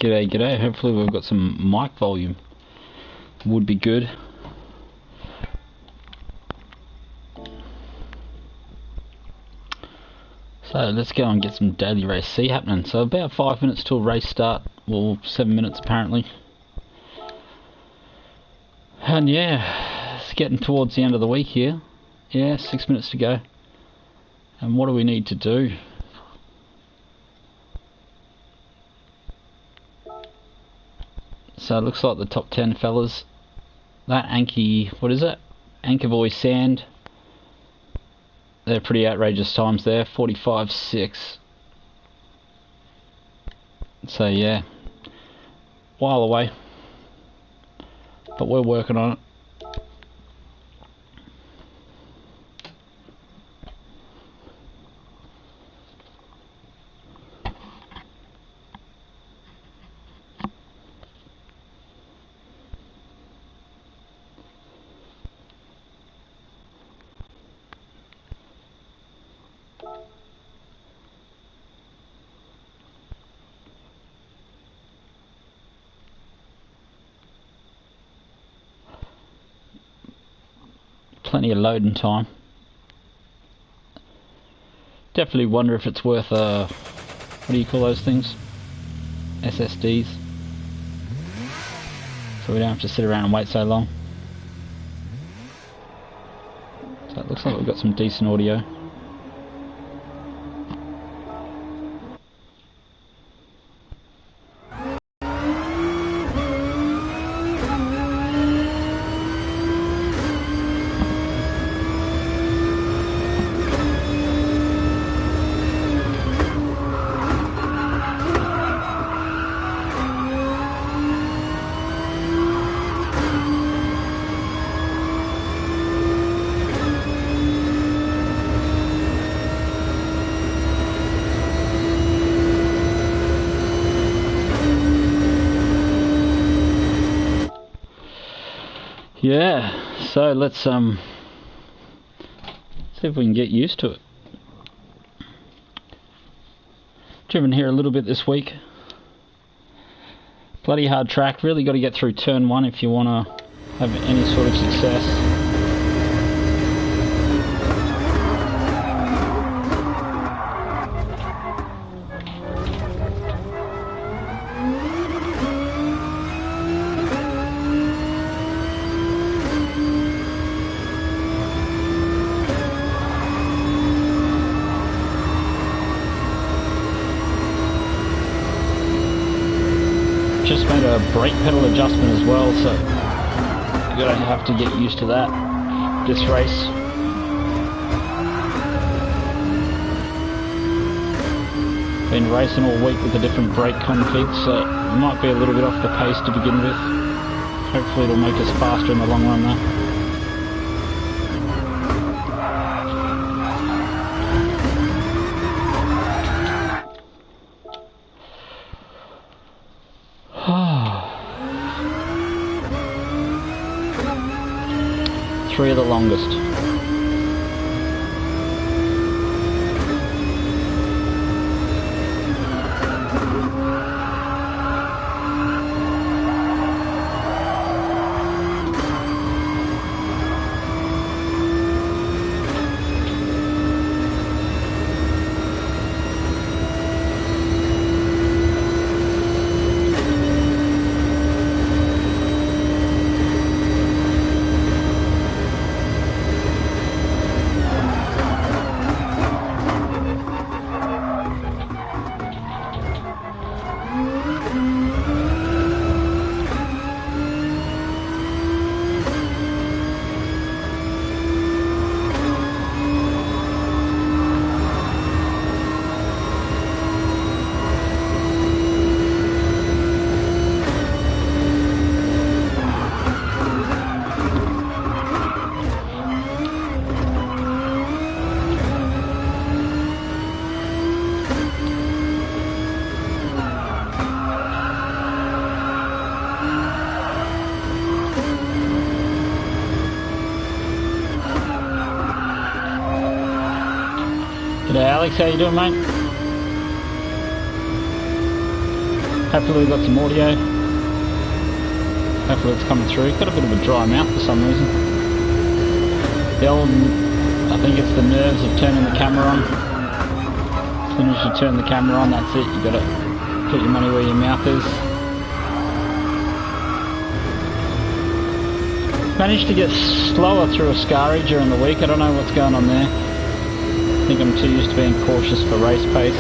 G'day, g'day. Hopefully we've got some mic volume. Would be good. So let's go and get some daily race C happening. So about 5 minutes till race start. Well, 7 minutes apparently. And yeah, it's getting towards the end of the week here. Yeah, 6 minutes to go. And what do we need to do? So it looks like the top 10 fellas. That what is it? Anchorvoy Sand. They're pretty outrageous times there, 45.6. So yeah, while away. But we're working on it. Plenty of loading time. Definitely wonder if it's worth what do you call those things? SSDs. So we don't have to sit around and wait so long. So it looks like we've got some decent audio. Yeah, so let's see if we can get used to it. Driven here a little bit this week. Bloody hard track, really got to get through turn 1 if you want to have any sort of success. Just made a brake pedal adjustment as well, so you're gonna have to get used to that this race. Been racing all week with a different brake config, so it might be a little bit off the pace to begin with. Hopefully it'll make us faster in the long run though. Three of the longest. G'day Alex, how you doing mate? Hopefully we've got some audio. Hopefully it's coming through. Got a bit of a dry mouth for some reason. The old, I think it's the nerves of turning the camera on. As soon as you turn the camera on, that's it. You gotta put your money where your mouth is. Managed to get slower through Ascari during the week. I don't know what's going on there. I think I'm too used to being cautious for race pace.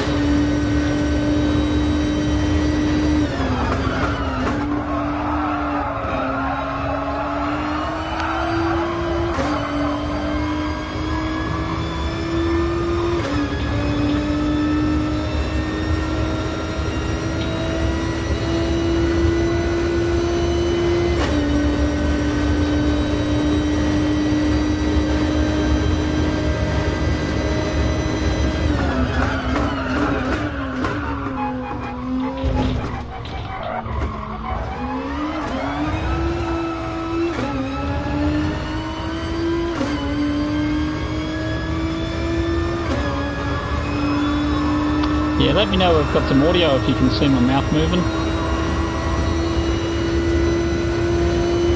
Yeah, let me know if I've got some audio if you can see my mouth moving.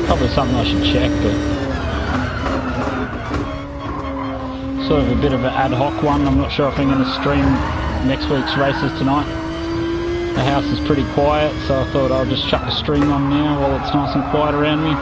Probably something I should check, but sort of a bit of an ad hoc one. I'm not sure if I'm going to stream next week's races tonight. The house is pretty quiet, so I thought I'll just chuck a stream on now while it's nice and quiet around me.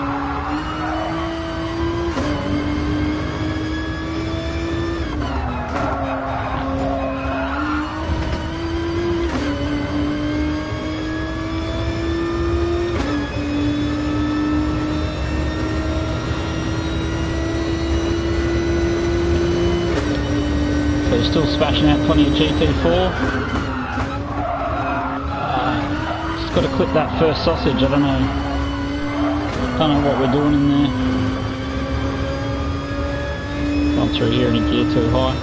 Still smashing out plenty of GT4. Just got to clip that first sausage. I don't know what we're doing in there. Gone through here in a gear too high.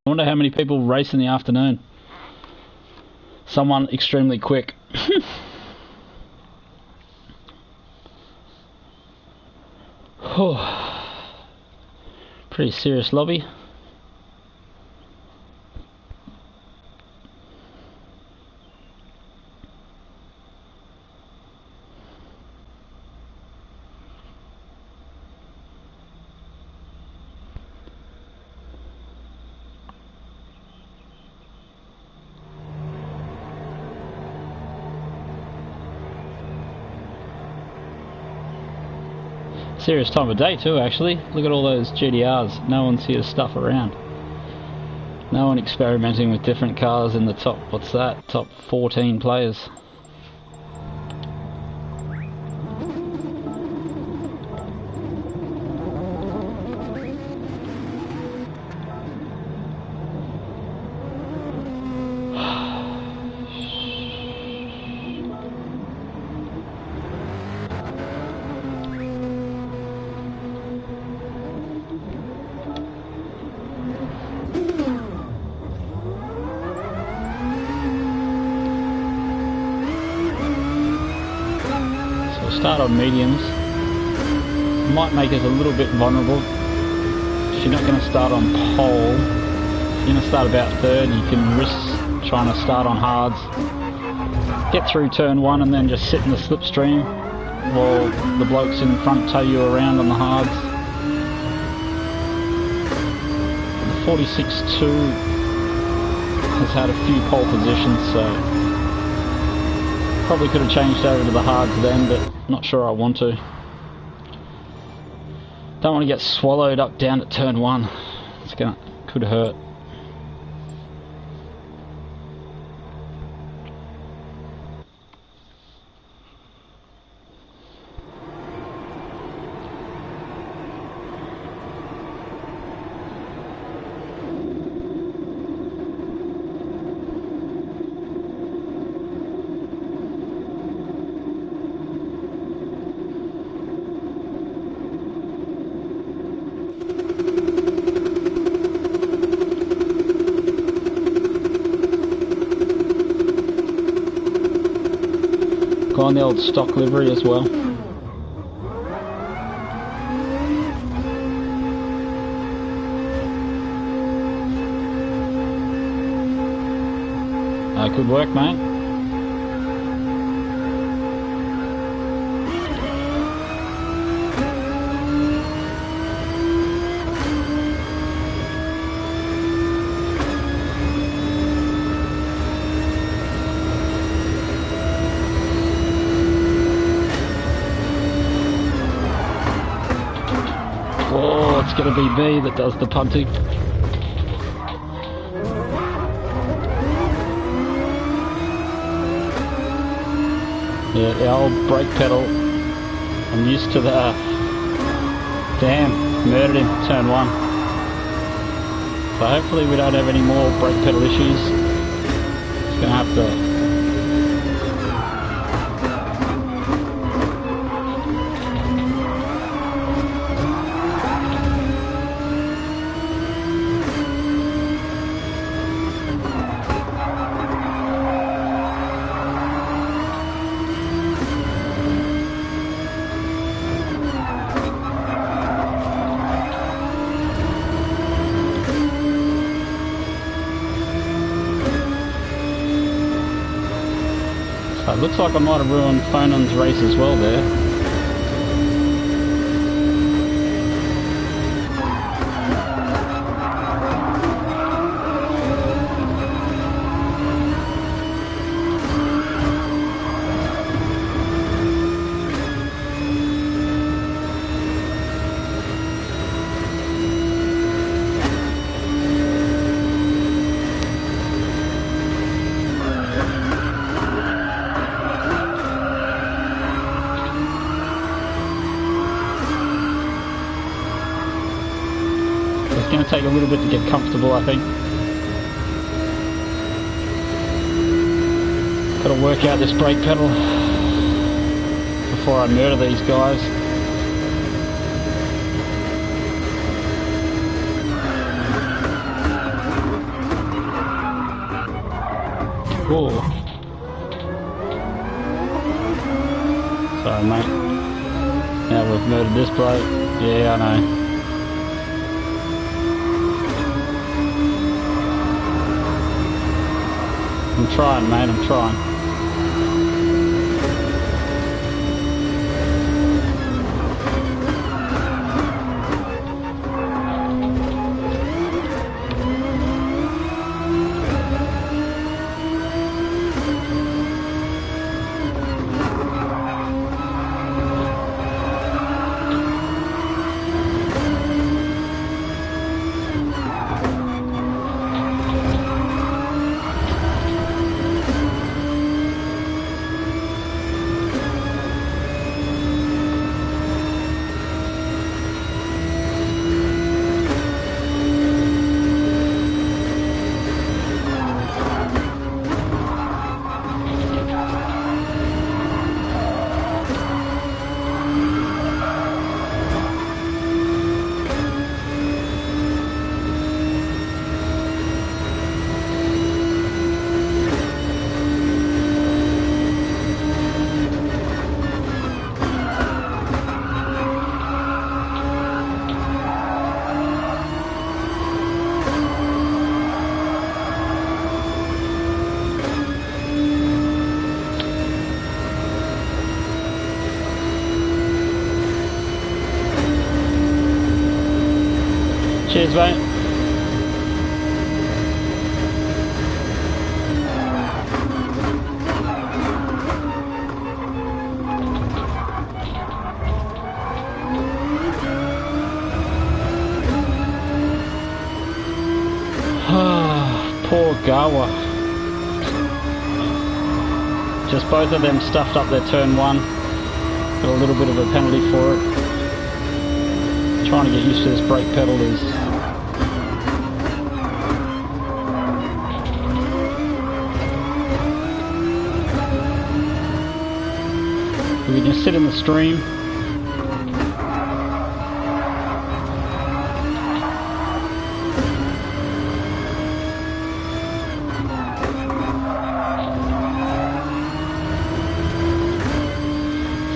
I wonder how many people race in the afternoon. Someone extremely quick. Pretty serious lobby. Serious time of day too, actually. Look at all those GDRs. No one's here to stuff around. No one experimenting with different cars in the top, what's that? Top 14 players. Start on mediums. Might make us a little bit vulnerable. You're not going to start on pole. You're going to start about third. You can risk trying to start on hards. Get through turn one and then just sit in the slipstream while the blokes in front tow you around on the hards. The 46.2 has had a few pole positions, so probably could have changed over to the hards then, but not sure I want to. Don't want to get swallowed up down at turn one. Could hurt. Go on the old stock livery as well. Good work, mate. Oh, it's going to be B that does the punting. Yeah, the old brake pedal. I'm used to that. Damn, murdered him, turn 1. So hopefully we don't have any more brake pedal issues. Just gonna have to... It looks like I might have ruined Fonon's race as well there. It's going to take a little bit to get comfortable, I think. Got to work out this brake pedal before I murder these guys. Whoa. Sorry, mate. Now we've murdered this bloke. Yeah, I know. I'm trying, mate, I'm trying. Cheers, mate. Poor Gawa. Just both of them stuffed up their turn 1. Got a little bit of a penalty for it. Trying to get used to this brake pedal is we can just sit in the stream.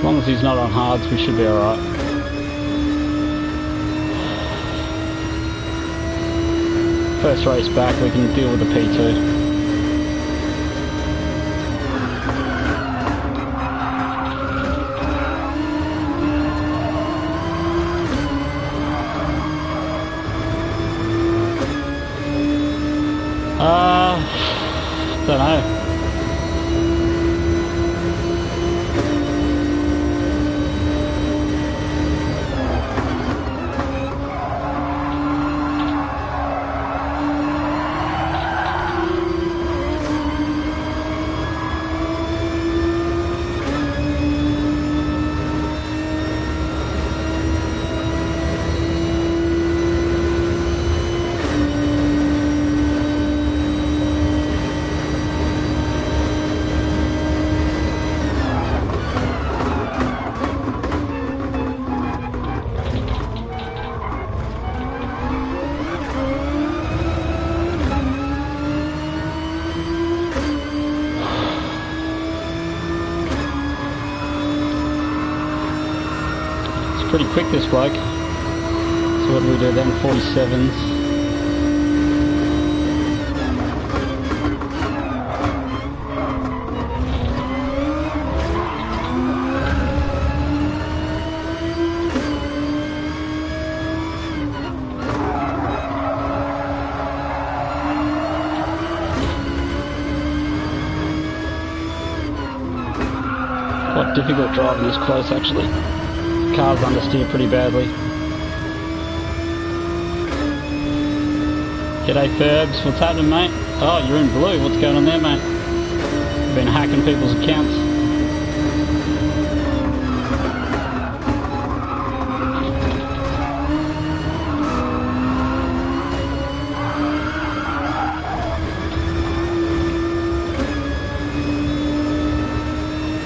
As long as he's not on hards, we should be alright. First race back, we can deal with the P2. Don't know. Pretty quick, this bloke. So what do we do then? 47s. Quite difficult driving this close, actually. Cars understeer pretty badly. G'day Ferbs, what's happening, mate? Oh, you're in blue, what's going on there, mate? You've been hacking people's accounts.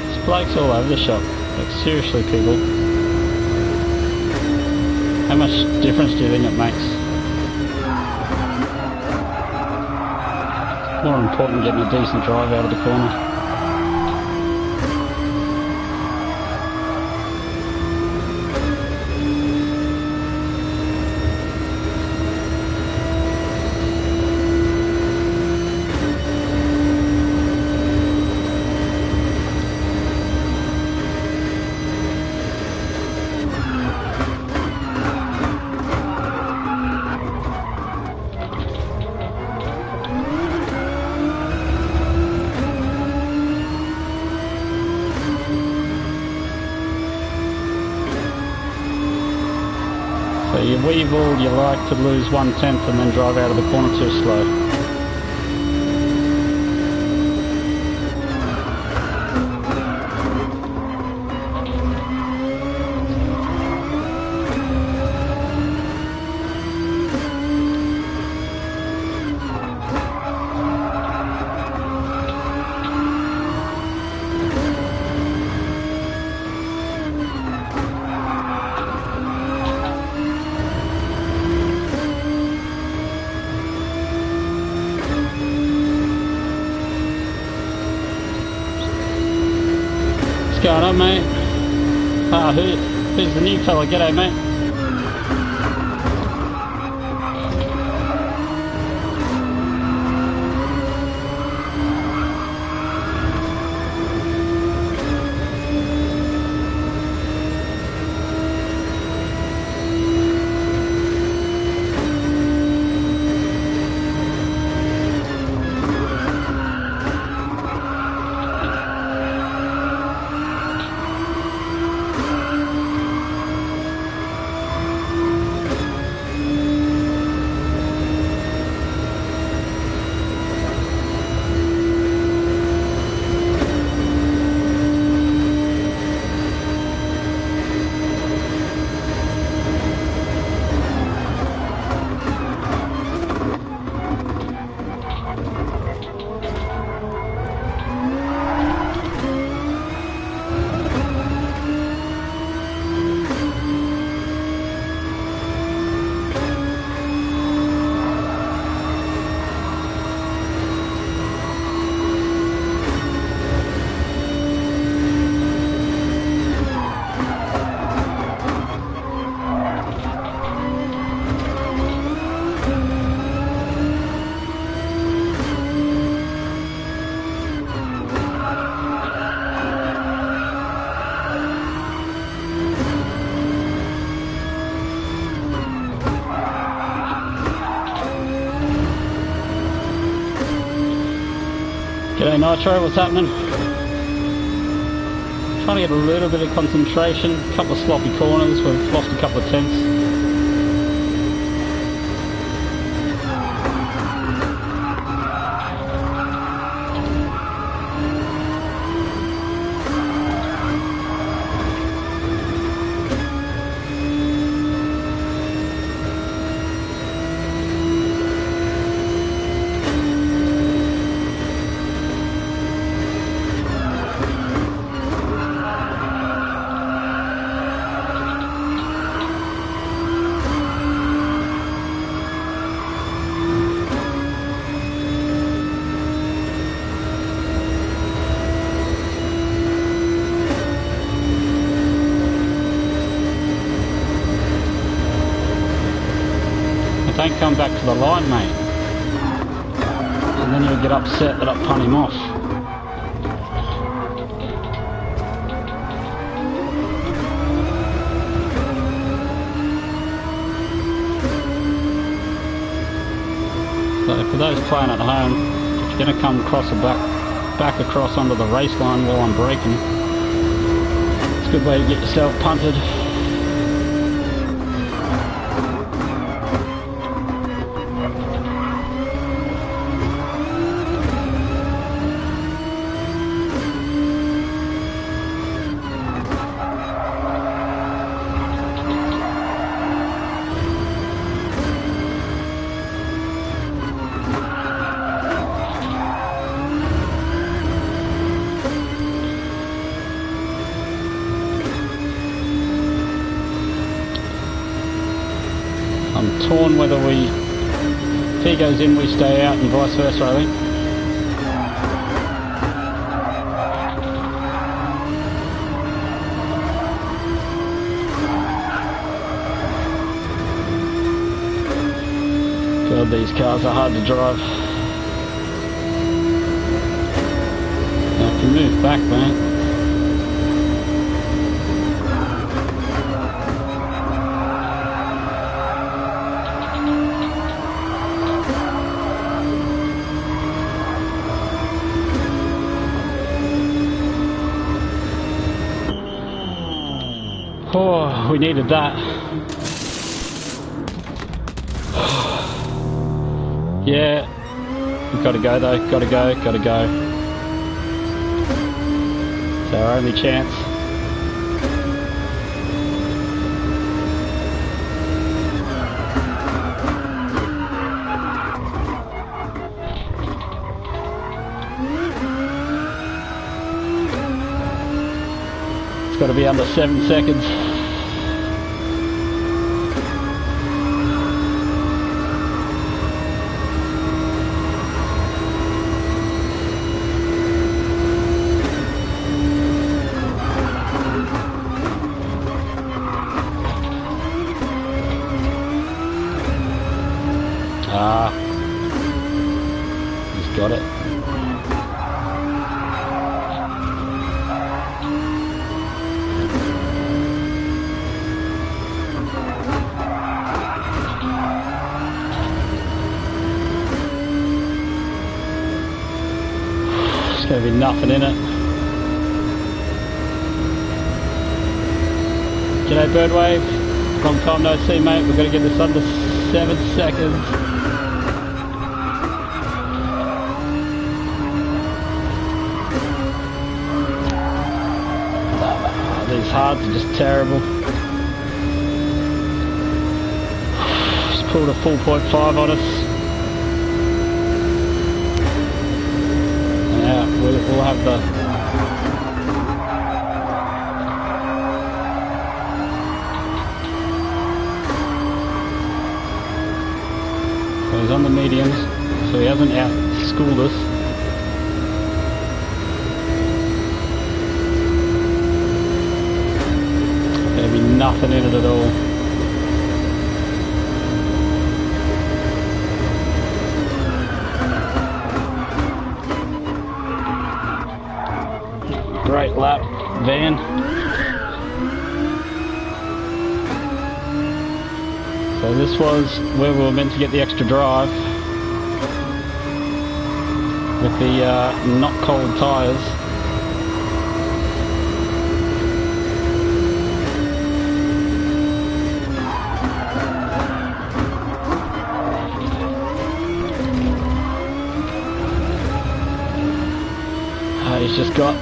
This bloke's all over the shop. Like, seriously, people. How much difference do you think it makes? It's more important getting a decent drive out of the corner. So you Weevil, you like to lose 1/10 and then drive out of the corner too slow. What's going on, mate? Who's the new fella? G'day, mate. G'day Nitro, what's happening? Trying to get a little bit of concentration, a couple of sloppy corners, we've lost a couple of tenths. Don't come back to the line, mate. And then you'll get upset that I punt him off. So for those playing at home, if you're going to come across the back across onto the race line while I'm braking, it's a good way to get yourself punted. I'm torn whether if he goes in we stay out and vice versa, I think. God, these cars are hard to drive. I can move back, mate. Oh, we needed that. Yeah, we've got to go though, got to go. It's our only chance. It's got to be under 7 seconds. He's got it. There's going to be nothing in it. G'day Birdwave, long time no see mate, we've got to get this under 7 seconds. These hards are just terrible. Just pulled a 4.5 on us. Yeah, we'll have the... So he's on the mediums, so he hasn't out-schooled us. There'll be nothing in it at all. Great lap, Van. So this was where we were meant to get the extra drive. with the not cold tyres.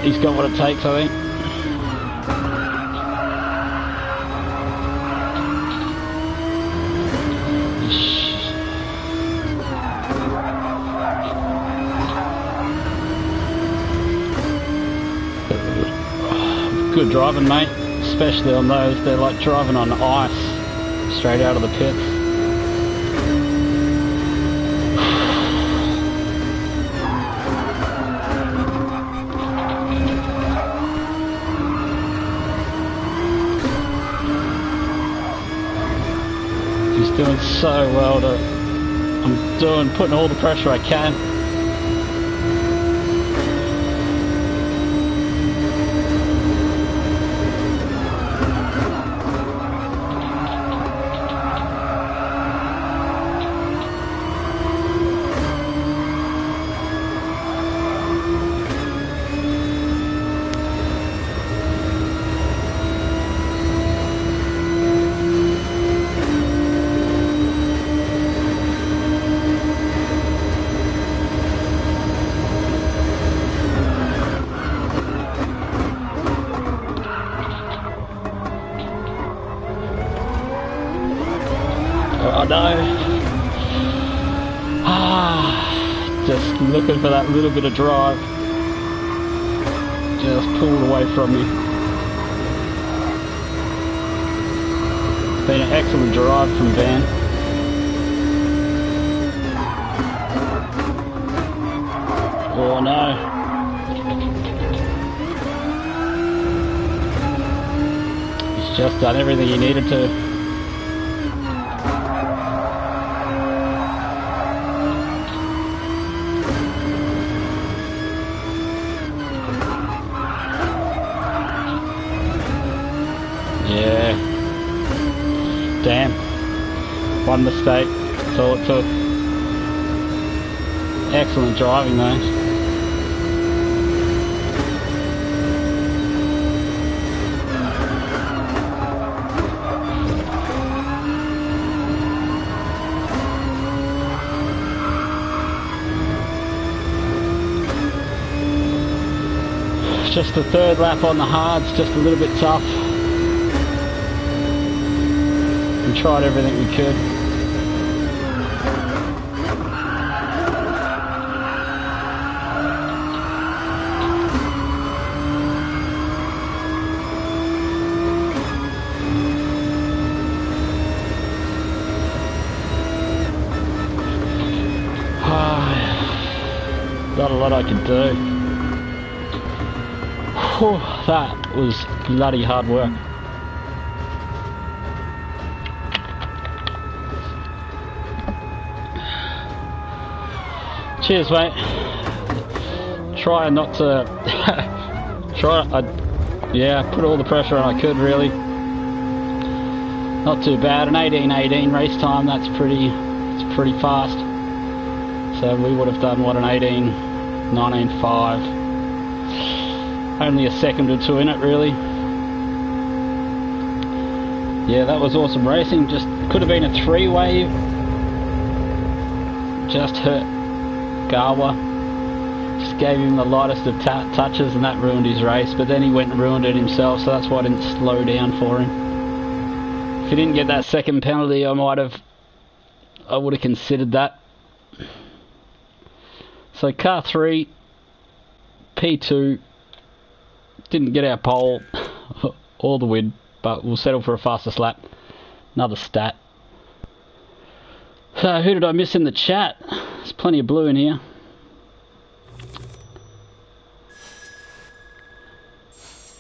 He's got what it takes, I think. Good driving, mate, especially on those. They're like driving on ice straight out of the pits. He's doing so well. I'm putting all the pressure I can. I know. Just looking for that little bit of drive. Just pulled away from me. It's been an excellent drive from Van. Oh no. He's just done everything he needed to. Yeah. Damn. One mistake. That's all it took. Excellent driving though. Just the third lap on the hards, just a little bit tough. We tried everything we could. Not a lot I could do. Whew, that was bloody hard work. Cheers, mate. Try not to yeah, put all the pressure on I could, really. Not too bad. An 18:18 race time, it's pretty fast. So we would have done what, an 19:5. Only a second or two in it, really. Yeah, that was awesome racing. Just could have been a three-way. Just hurt Gawa. Just gave him the lightest of touches, and that ruined his race. But then he went and ruined it himself, so that's why I didn't slow down for him. If he didn't get that second penalty, I would have considered that. So car 3, P2, didn't get our pole or the win, but we'll settle for a fastest lap. Another stat. So who did I miss in the chat? There's plenty of blue in here.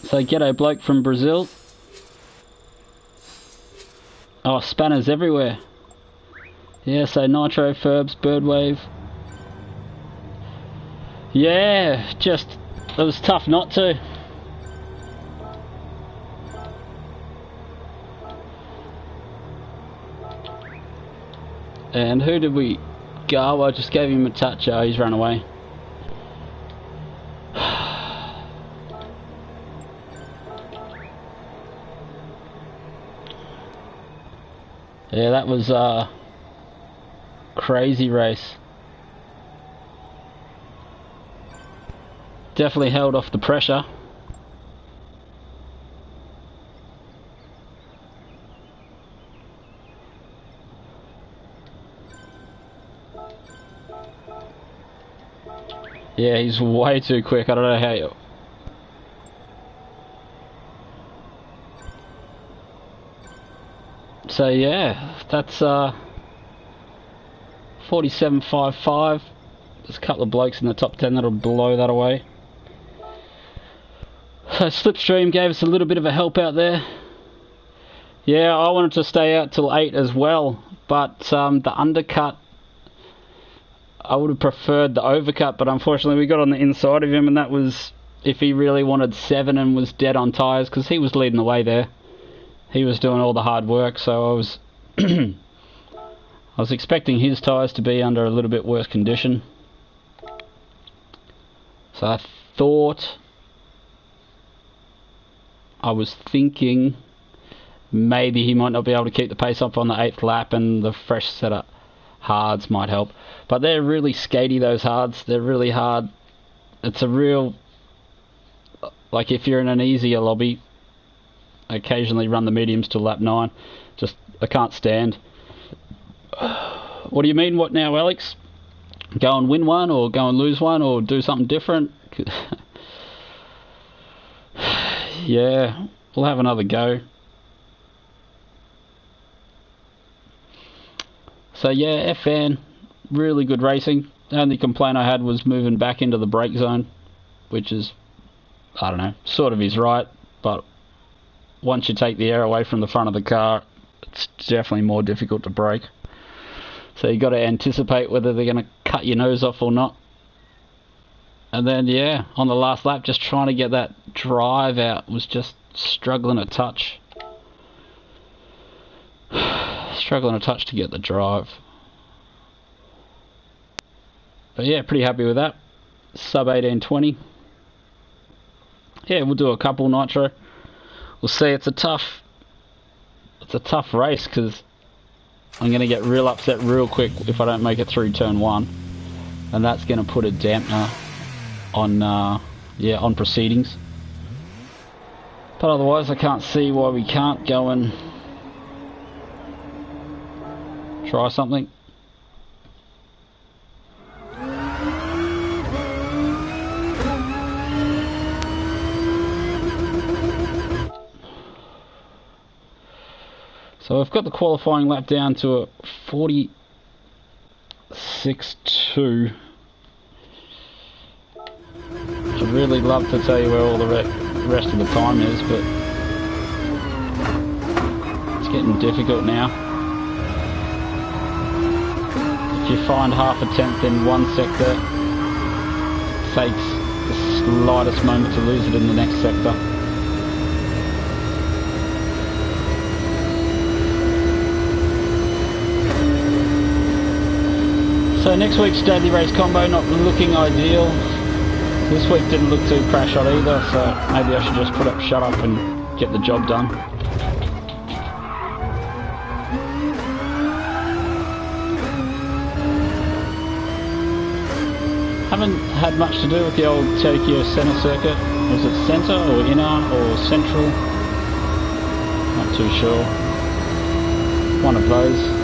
So ghetto bloke from Brazil. Oh, spanners everywhere. Yeah, so Nitro, Ferbs, Birdwave. Yeah, it was tough not to. And who did we go? I just gave him a touch. Oh, he's run away. Yeah, that was a crazy race. Definitely held off the pressure. Yeah, he's way too quick. I don't know how you... So yeah, that's 47.55. There's a couple of blokes in the top 10 that'll blow that away. So Slipstream gave us a little bit of a help out there. Yeah, I wanted to stay out till 8 as well, but the undercut, I would have preferred the overcut, but unfortunately we got on the inside of him, and that was if he really wanted 7 and was dead on tyres, because he was leading the way there. He was doing all the hard work, so I was I was expecting his tyres to be under a little bit worse condition. So I was thinking maybe he might not be able to keep the pace up on the 8th lap, and the fresh set of hards might help. But they're really skatey, those hards. They're really hard. It's a real... Like if you're in an easier lobby, occasionally run the mediums to lap 9. Just, I can't stand. What do you mean, what now, Alex? Go and win one, or go and lose one, or do something different? Yeah, we'll have another go. So yeah, FN, really good racing. The only complaint I had was moving back into the brake zone, which is, I don't know, sort of is right, but once you take the air away from the front of the car, it's definitely more difficult to brake. So you got to anticipate whether they're going to cut your nose off or not. And then yeah, on the last lap, just trying to get that drive out was just struggling a touch. Struggling a touch to get the drive. But yeah, pretty happy with that. Sub 18:20. Yeah, we'll do a couple nitro. We'll see. It's a tough race, because I'm going to get real upset real quick if I don't make it through turn 1, and that's going to put a dampener on on proceedings. But otherwise, I can't see why we can't go and try something. So I've got the qualifying lap down to a 46.2. I'd really love to tell you where all the rest of the time is, but it's getting difficult now. If you find half a tenth in one sector, it takes the slightest moment to lose it in the next sector. So next week's daily race combo not looking ideal. This week didn't look too crash hot either, so maybe I should just shut up and get the job done. Haven't had much to do with the old Tokyo Center circuit. Was it Center or Inner or Central? Not too sure. One of those.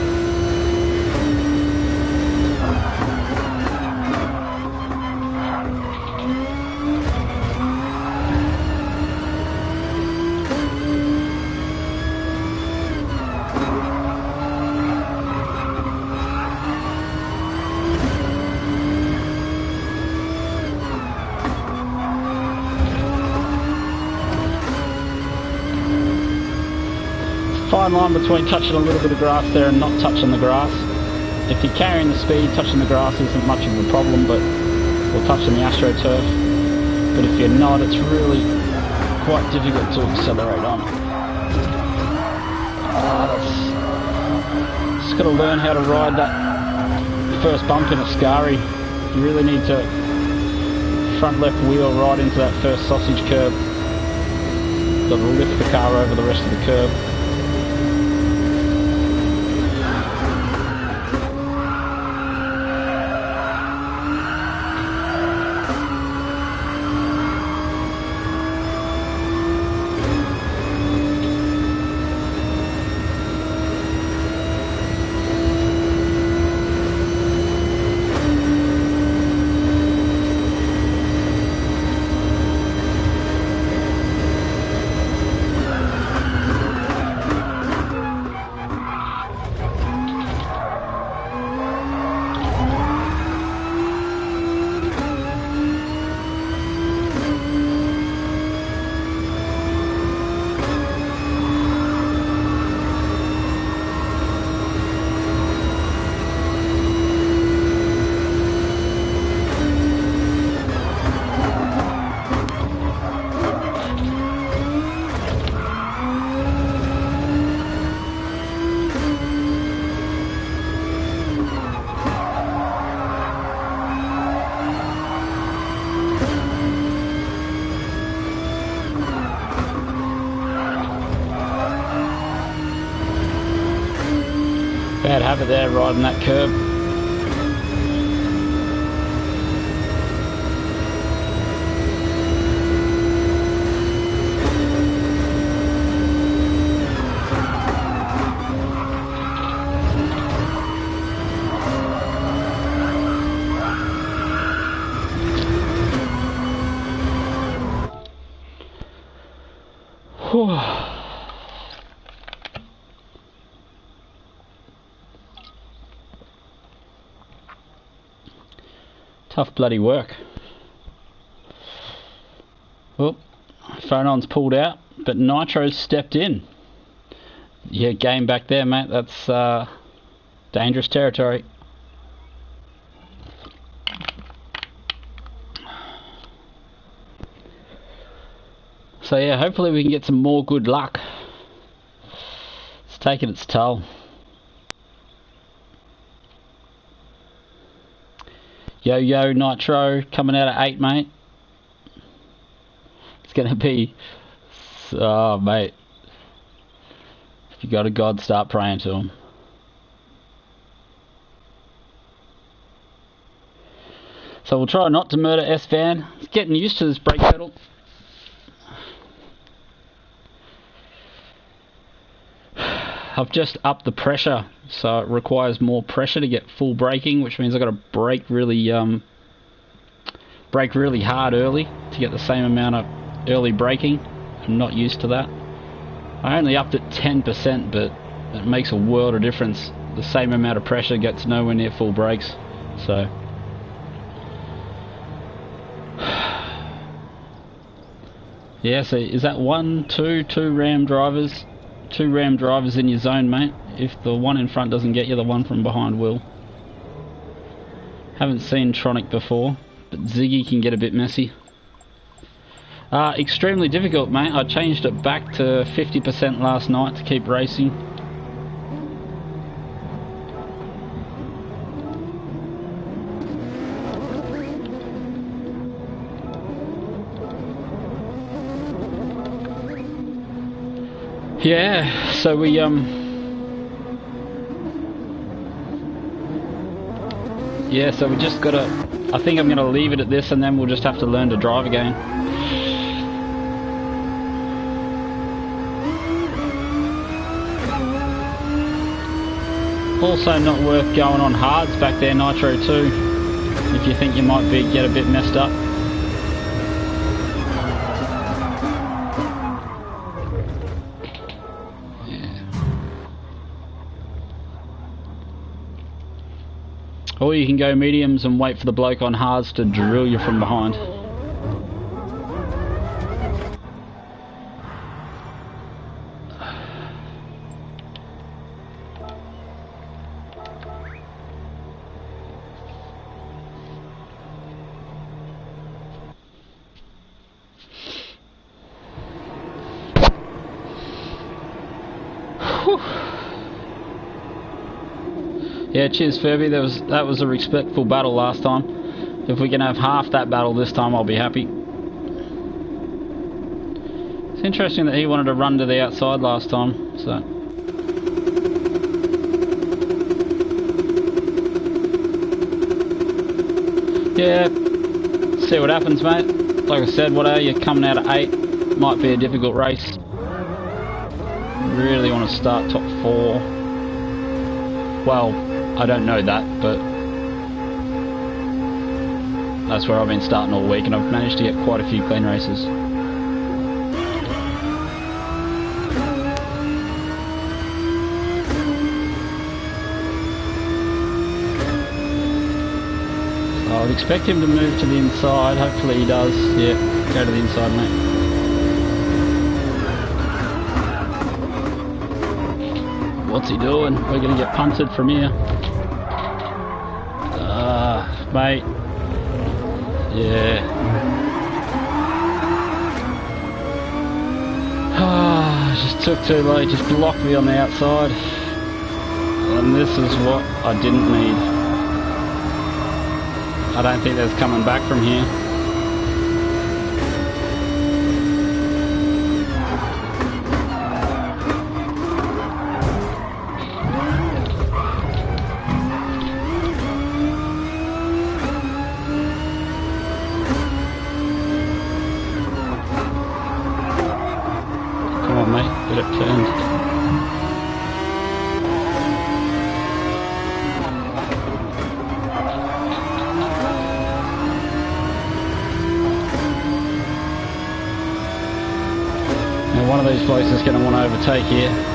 Fine line between touching a little bit of grass there and not touching the grass. If you're carrying the speed, touching the grass isn't much of a problem, but or touching the AstroTurf. But if you're not, it's really quite difficult to accelerate on. Just got to learn how to ride that first bump in a Ascari. You really need to front left wheel right into that first sausage curb. Got to lift the car over the rest of the curb. Bad habit there, riding that curb. Whew. Tough bloody work. Well, Photon's pulled out, but Nitro's stepped in. Yeah, game back there, mate. That's dangerous territory. So yeah, hopefully we can get some more good luck. It's taken its toll. Yo Nitro coming out at 8, mate. It's gonna be, oh mate, if you got a God, start praying to him. So we'll try not to murder S-Van. It's getting used to this brake pedal. I've just upped the pressure, so it requires more pressure to get full braking, which means I've got to brake really hard early to get the same amount of early braking. I'm not used to that. I only upped it 10%, but it makes a world of difference. The same amount of pressure gets nowhere near full brakes. So yeah, so is that two Ram drivers? 2 Ram drivers in your zone, mate. If the one in front doesn't get you, the one from behind will. Haven't seen Tronic before, but Ziggy can get a bit messy. Extremely difficult, mate. I changed it back to 50% last night to keep racing. Yeah, so we yeah, so we just gotta, I think I'm gonna leave it at this and then we'll just have to learn to drive again. Also not worth going on hards back there, Nitro too, if you think you might get a bit messed up. Or you can go mediums and wait for the bloke on hards to drill you from behind. Whew. Yeah, cheers Furby, that was a respectful battle last time. If we can have half that battle this time, I'll be happy. It's interesting that he wanted to run to the outside last time, so. Yeah, see what happens, mate. Like I said, whatever, you're coming out at 8, might be a difficult race. Really want to start top 4. Well, I don't know that, but that's where I've been starting all week, and I've managed to get quite a few clean races. So I would expect him to move to the inside. Hopefully he does. Yeah, go to the inside, mate. What's he doing? We're gonna get punted from here. Mate. Yeah. Just took too late, just blocked me on the outside. And this is what I didn't need. I don't think there's coming back from here. but it turned. Now one of these blokes is going to want to overtake here.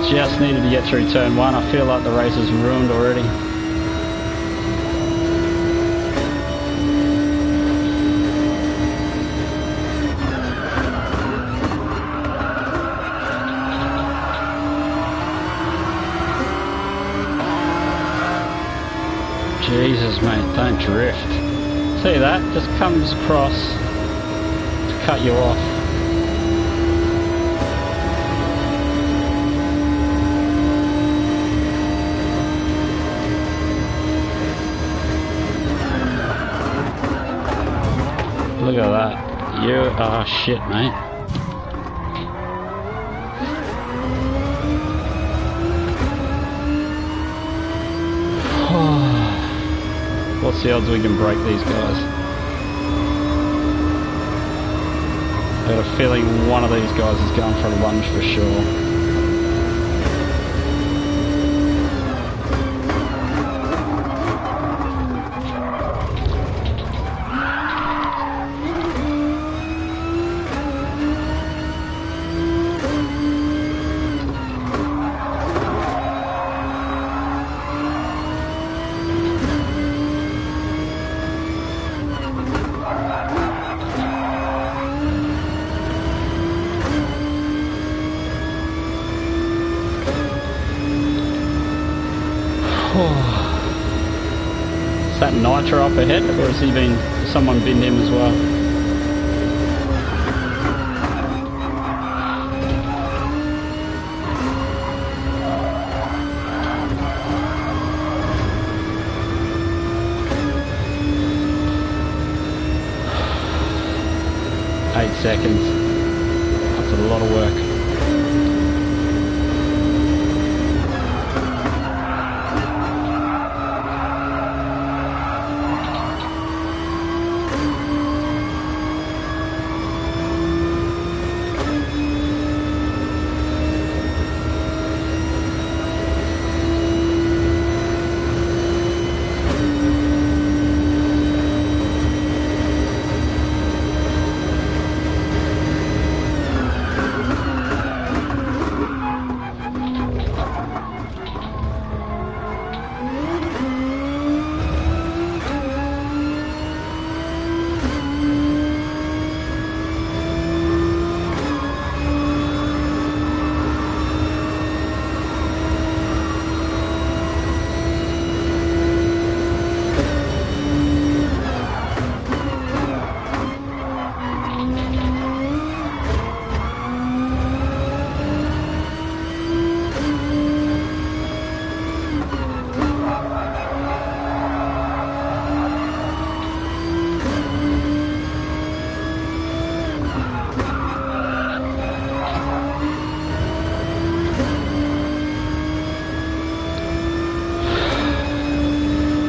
Just needed to get through turn one. I feel like the race is ruined already. Jesus, mate, don't drift. See that? Just comes across to cut you off. Look at that. You are shit, mate. What's the odds we can break these guys? I got a feeling one of these guys is going for a lunge for sure. Is that Nitro up ahead, or has he been, someone binned him as well? Eight seconds. That's a lot of work.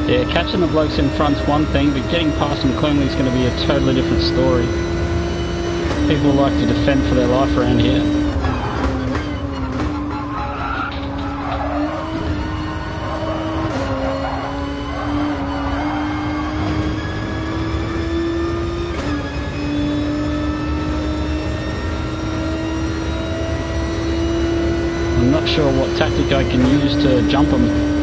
Yeah, catching the blokes in front's one thing, but getting past them cleanly is going to be a totally different story. People like to defend for their life around here. I'm not sure what tactic I can use to jump them.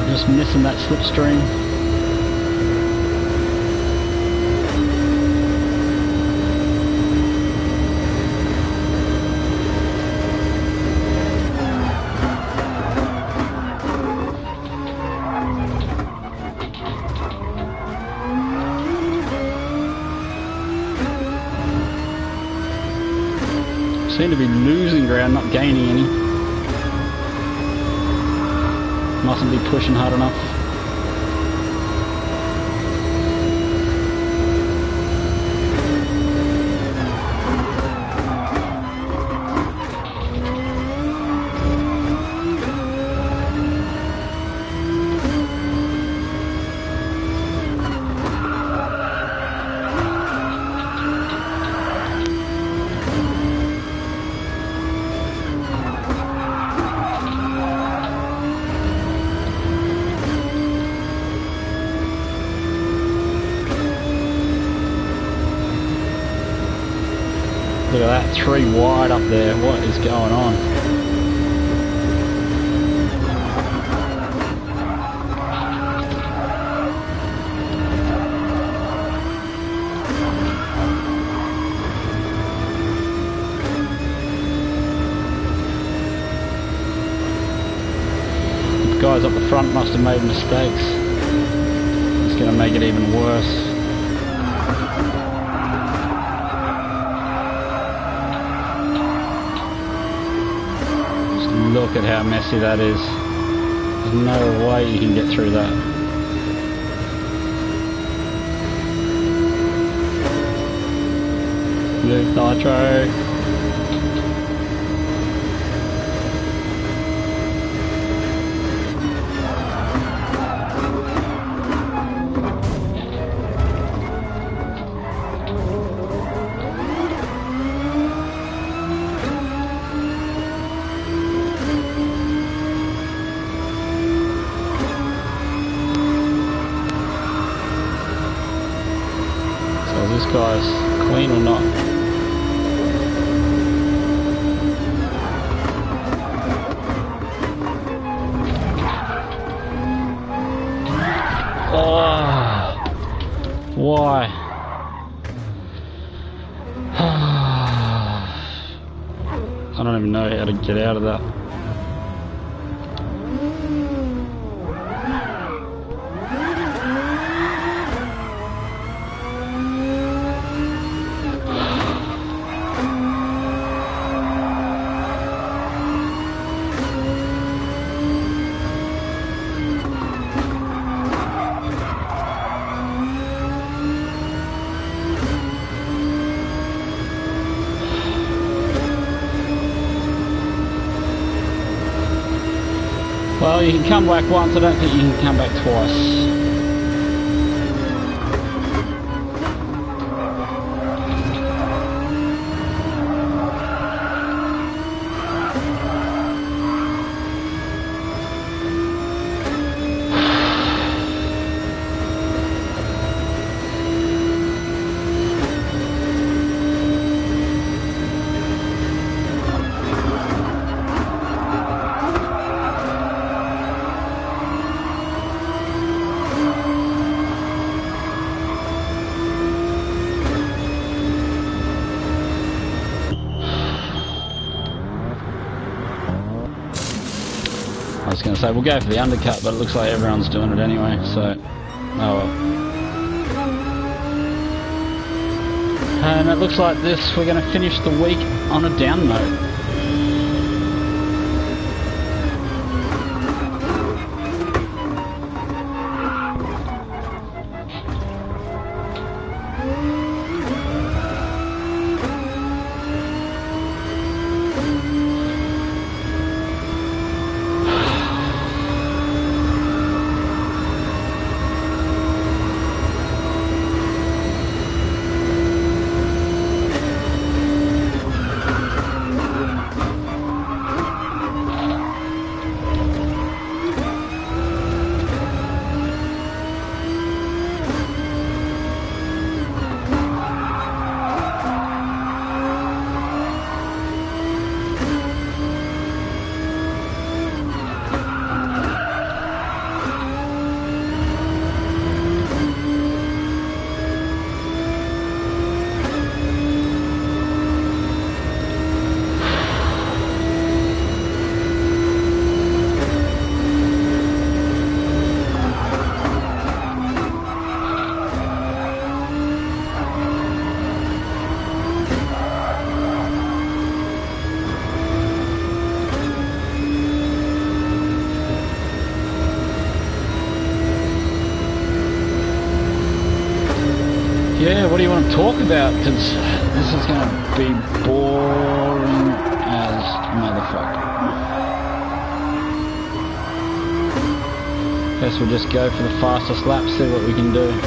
Just missing that slipstream. Seem to be losing ground, not gaining any. Mustn't be pushing hard enough. Look at that, 3 wide up there. What is going on? The guys up the front must have made mistakes. It's going to make it even worse. Look at how messy that is. There's no way you can get through that. Blue nitro. This guy's clean or not? Oh, why? I don't even know how to get out of that. Well, you can come back once, I don't think you can come back twice. I was going to say we'll go for the undercut, but it looks like everyone's doing it anyway, so oh well. And it looks like this, we're going to finish the week on a down note. Yeah, what do you want to talk about? Because this is going to be boring as motherfucker. Guess we'll just go for the fastest lap, see what we can do.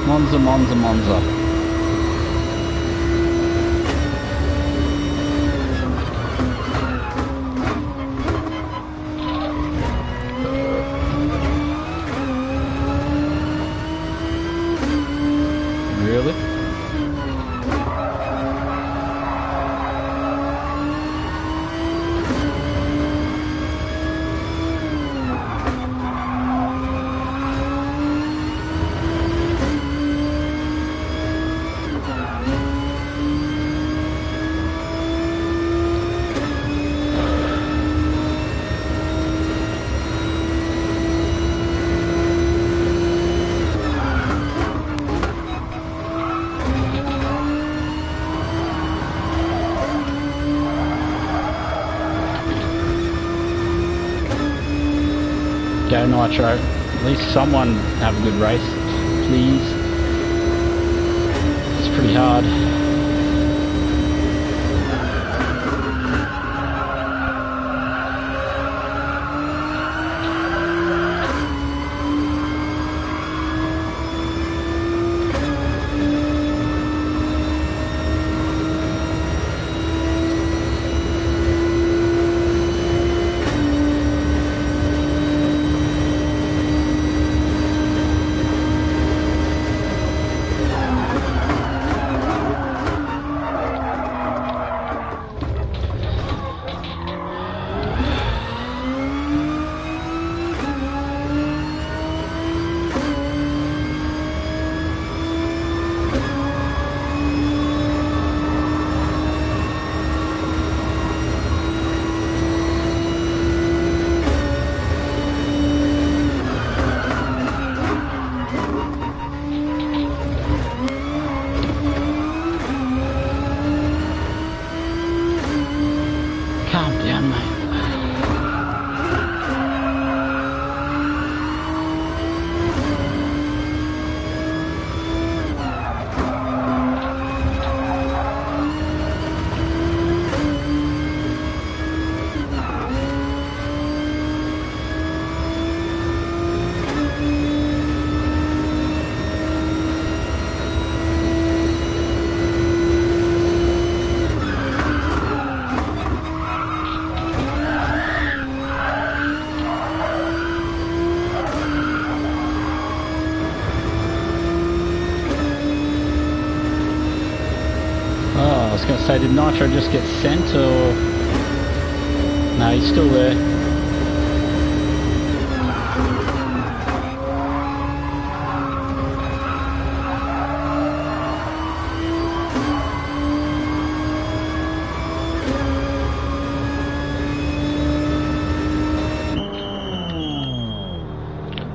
Monza, Monza, Monza. Really? Go Nitro. At least someone have a good race, please. It's pretty hard. Calm down, mate. I was going to say, did Nitro just get sent, or... No, he's still there.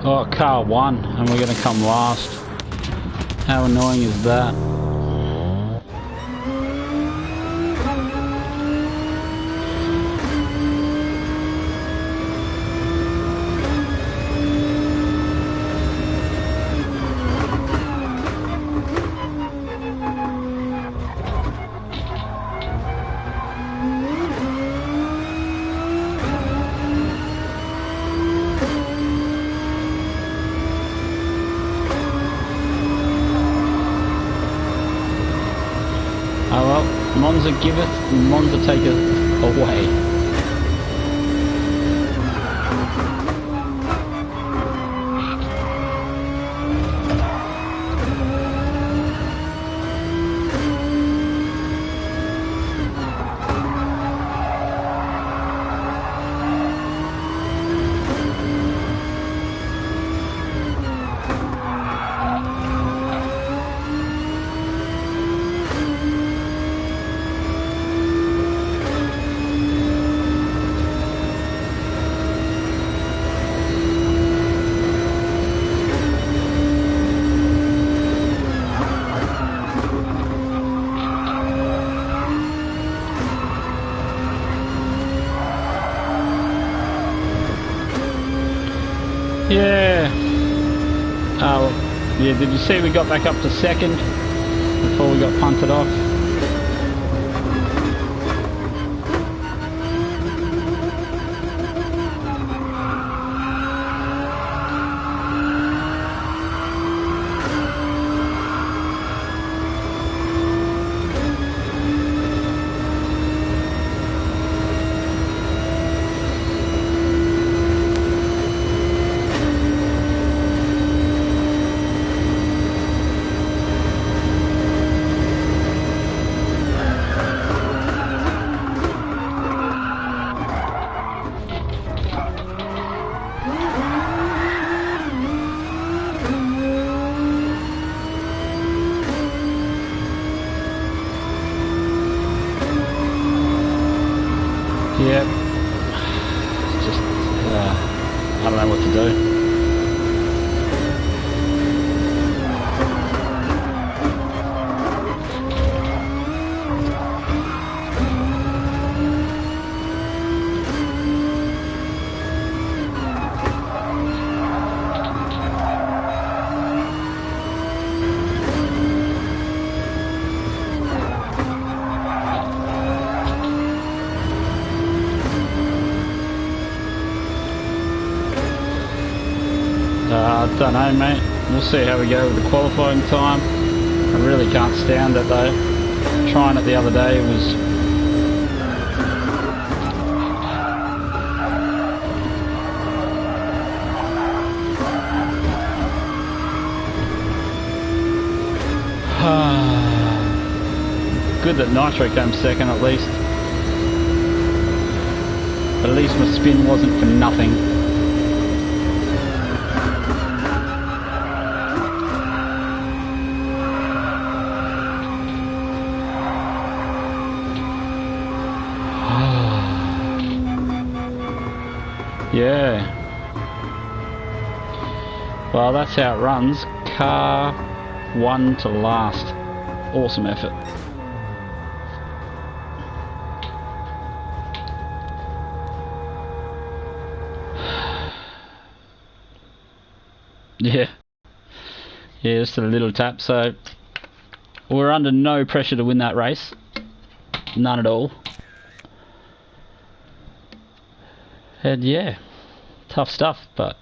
Oh, car won, and we're going to come last. How annoying is that? Oh well, Monza giveth, Monza taketh away. Yeah. Oh, yeah, did you see we got back up to second before we got punted off? Yep. Just, I don't know what to do. I don't know, mate. We'll see how we go with the qualifying time. I really can't stand it though. Trying it the other day was good that Nitro came second at least. But at least my spin wasn't for nothing. Yeah. Well, that's how it runs. Car 1 to last. Awesome effort. Yeah. Yeah, just a little tap. So we're under no pressure to win that race. None at all. And yeah, tough stuff, but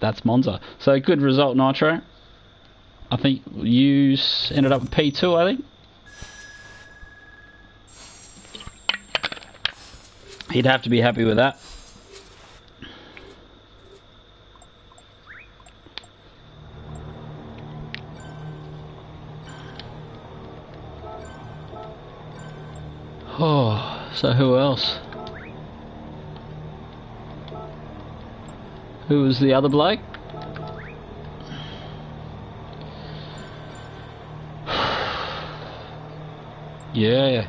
that's Monza. So good result, Nitro. I think you ended up with P2, I think. He'd have to be happy with that. Oh, so who else? Who was the other bloke? Yeah,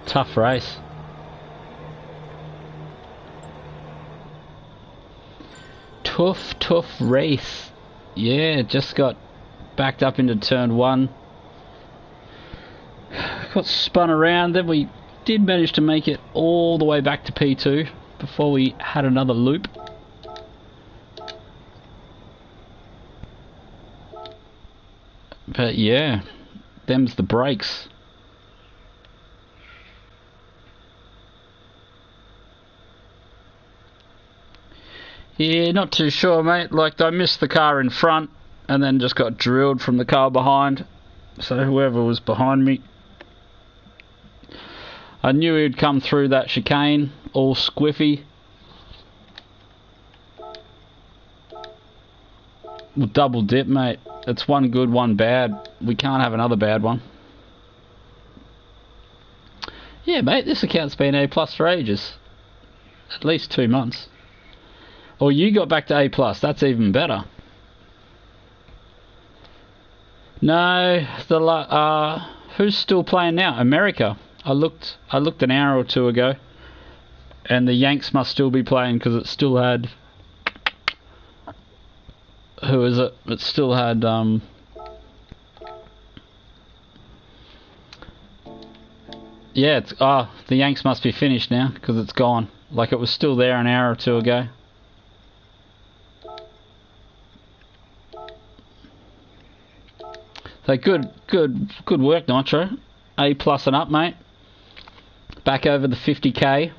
tough race. Tough race. Yeah, just got backed up into turn 1. Got spun around, then we did manage to make it all the way back to P2 before we had another loop. But yeah, them's the brakes. Yeah, not too sure, mate. Like, I missed the car in front and then just got drilled from the car behind. So whoever was behind me, I knew he'd come through that chicane all squiffy. We'll double dip, mate. It's one good, one bad. We can't have another bad one. Yeah, mate, this account's been A+ for ages. At least 2 months. Or you got back to A+, that's even better. No, who's still playing now? America. I looked an hour or two ago, and the Yanks must still be playing because it still had. Who is it? It still had yeah, it's the Yanks must be finished now because it's gone. Like, it was still there an hour or two ago. So good work, Nitro. A+ and up, mate. Back over the 50k.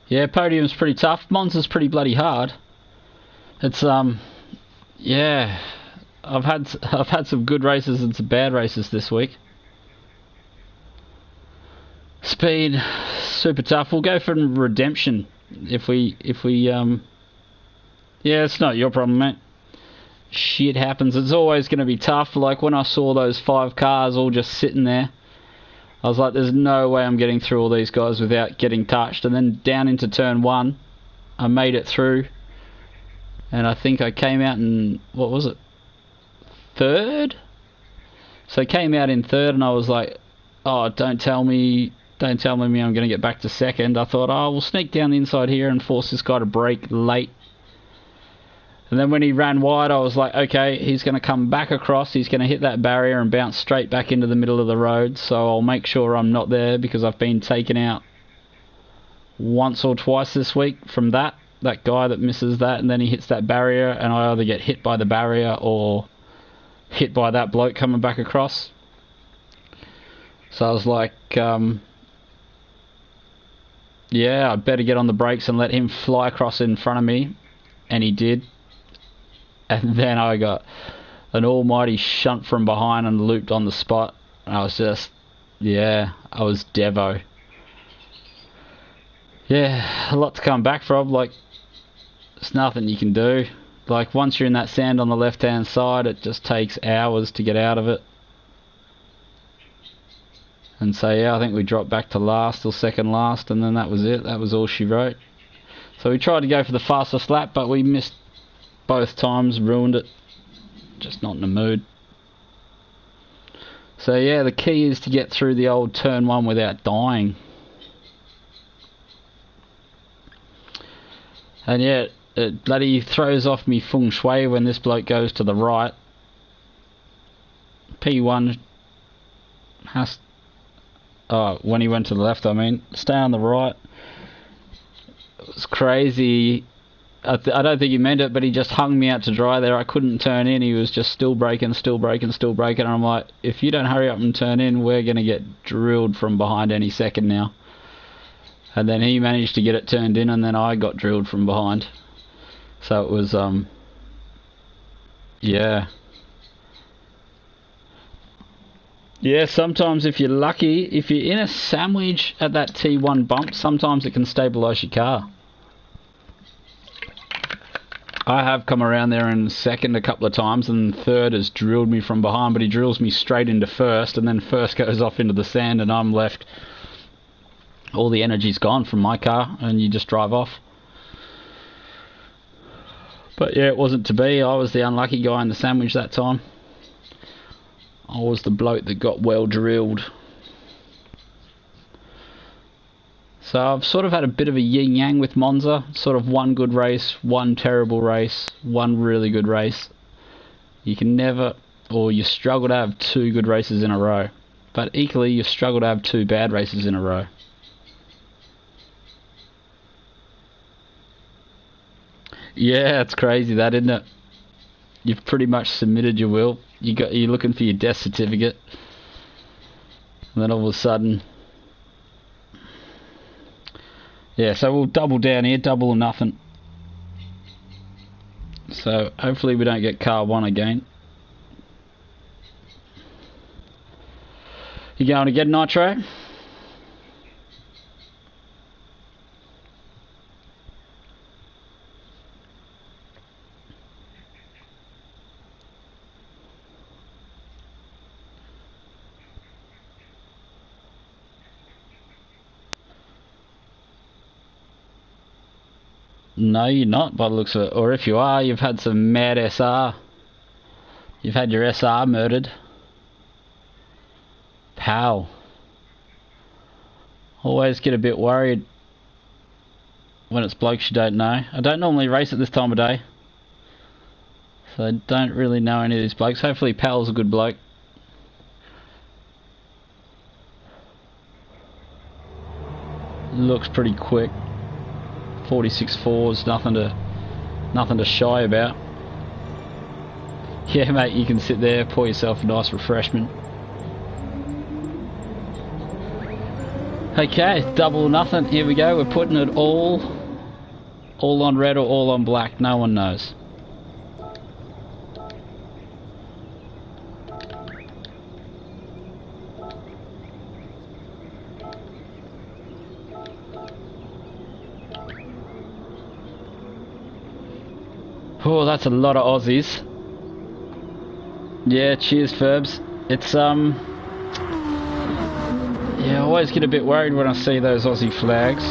Yeah, podium's pretty tough. Monza's pretty bloody hard. It's yeah, I've had some good races and some bad races this week. Speed, super tough. We'll go for redemption if we yeah, it's not your problem, mate. Shit happens. It's always going to be tough. Like when I saw those 5 cars all just sitting there, I was like, there's no way I'm getting through all these guys without getting touched. And then down into turn 1, I made it through. And I think I came out in, what was it? 3rd? So I came out in 3rd and I was like, oh, don't tell me I'm going to get back to 2nd. I thought, oh, we'll sneak down the inside here and force this guy to brake late. And then when he ran wide, I was like, okay, he's going to come back across. He's going to hit that barrier and bounce straight back into the middle of the road. So I'll make sure I'm not there because I've been taken out once or twice this week from that guy that misses that and then he hits that barrier and I either get hit by the barrier or hit by that bloke coming back across. So I was like, yeah, I better get on the brakes and let him fly across in front of me. And he did. And then I got an almighty shunt from behind and looped on the spot. And I was just, yeah, I was devo. Yeah, a lot to come back from. Like, there's nothing you can do. Like, once you're in that sand on the left-hand side, it just takes hours to get out of it. And so, yeah, I think we dropped back to last or second last, and then that was it. That was all she wrote. So we tried to go for the fastest lap, but we missed both times, ruined it. Just not in the mood. So yeah, the key is to get through the old turn 1 without dying. And yeah, it bloody throws off me feng shui when this bloke goes to the right. P1 has... oh, when he went to the left, I mean. Stay on the right. It was crazy. I don't think he meant it, but he just hung me out to dry there. I couldn't turn in. He was just still braking. And I'm like, if you don't hurry up and turn in, we're going to get drilled from behind any second now. And then he managed to get it turned in, and then I got drilled from behind. So it was, yeah. Yeah, sometimes if you're lucky, if you're in a sandwich at that T1 bump, sometimes it can stabilise your car. I have come around there in second a couple of times, and third has drilled me from behind, but he drills me straight into first, and then first goes off into the sand, and I'm left. All the energy's gone from my car, and you just drive off. But yeah, it wasn't to be. I was the unlucky guy in the sandwich that time. I was the bloke that got well drilled. So I've sort of had a bit of a yin-yang with Monza. Sort of one good race, one terrible race, one really good race. You can never, or you struggle to have 2 good races in a row. But equally, you struggle to have 2 bad races in a row. Yeah, it's crazy that, isn't it? You've pretty much submitted your will. You're looking for your death certificate. And then all of a sudden... yeah, so we'll double down here, double or nothing. So hopefully we don't get car 1 again. You going again, Nitro? No, you're not by the looks of it. Or if you are, you've had some mad SR. You've had your SR murdered. Pow. Always get a bit worried when it's blokes you don't know. I don't normally race at this time of day, so I don't really know any of these blokes. Hopefully Pal's a good bloke. looks pretty quick. 46.4 is nothing to shy about. Yeah, mate, you can sit there, pour yourself a nice refreshment. Okay, double or nothing. Here we go. We're putting it all on red or all on black. No one knows. Oh, that's a lot of Aussies. Yeah, cheers, Ferbs. It's yeah, I always get a bit worried when I see those Aussie flags.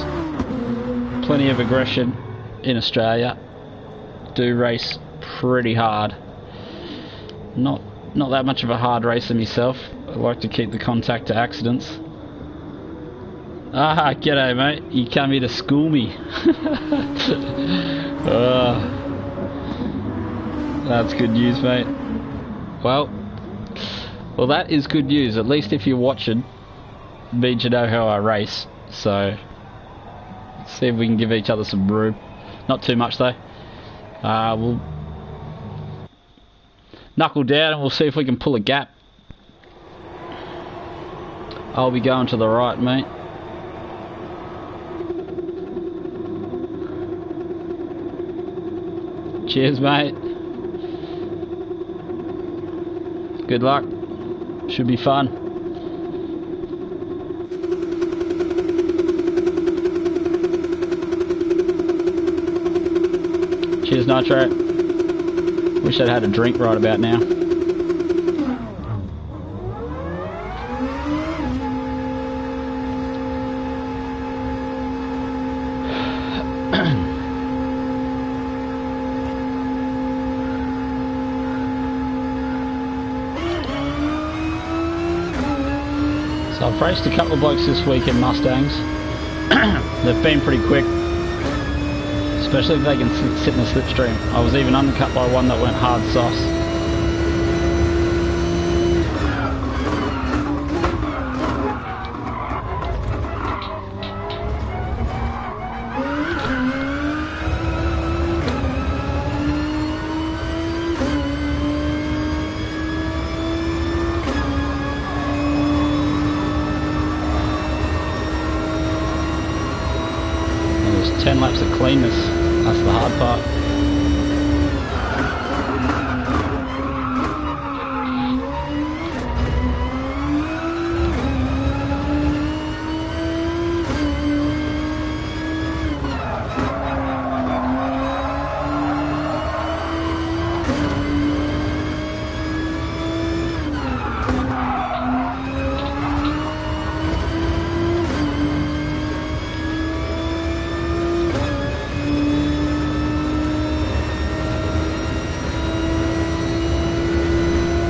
Plenty of aggression in Australia. Do race pretty hard. Not that much of a hard racer myself. I like to keep the contact to accidents. Ah, g'day, mate. You come here to school me. That's good news, mate. Well, that is good news. At least if you're watching, means you know how I race. So, let's see if we can give each other some room. Not too much though. We'll knuckle down and we'll see if we can pull a gap. I'll be going to the right, mate. Cheers, mate. Good luck. Should be fun. Cheers, Nitro. Wish I'd had a drink right about now. So I've raced a couple of blokes this week in Mustangs. They've been pretty quick, especially if they can sit in the slipstream. I was even undercut by one that went hard sauce. There's 10 laps of cleanness. That's the hard part.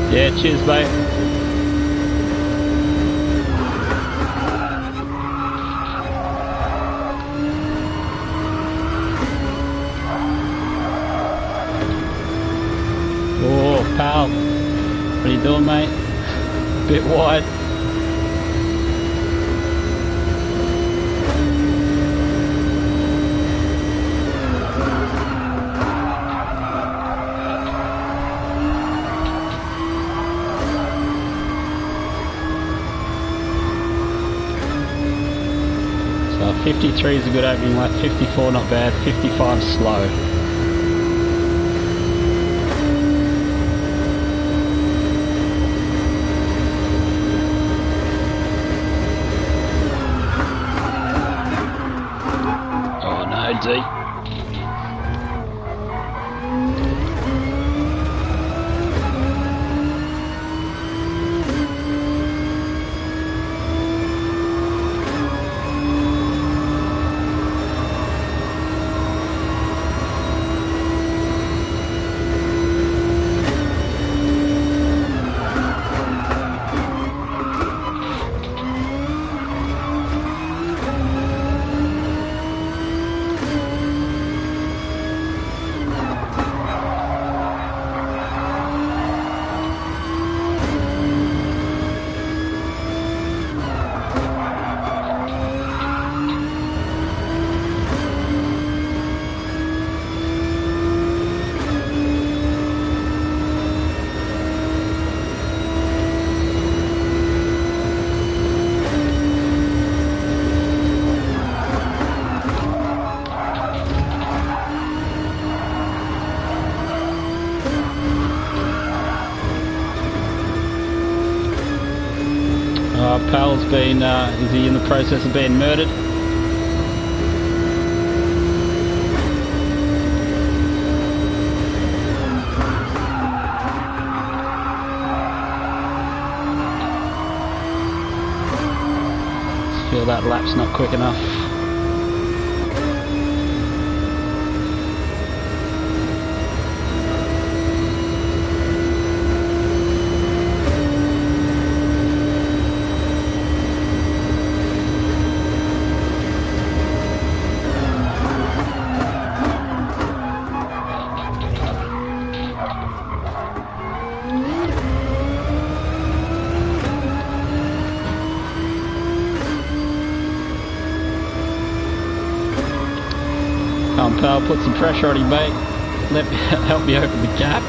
Yeah, cheers, mate. Oh, pal. What are you doing, mate? Bit wide. So 53 is a good opening lap, 54 not bad, 55 slow. Oh no, D. Our pal's been, is he in the process of being murdered? Feel that lap's not quick enough. Come on, pal, put some pressure on him, mate. Let me help me open the gap.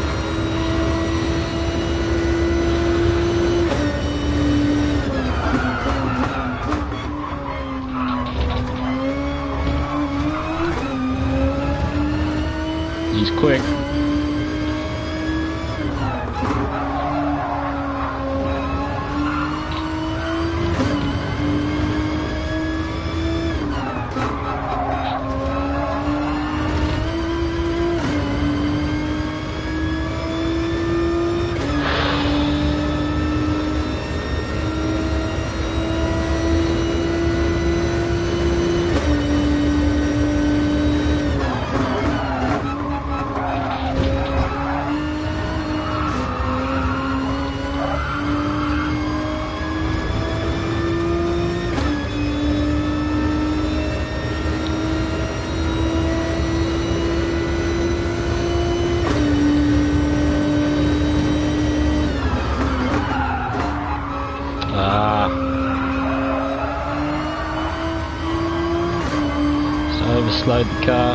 He's quick. Overslowed the car.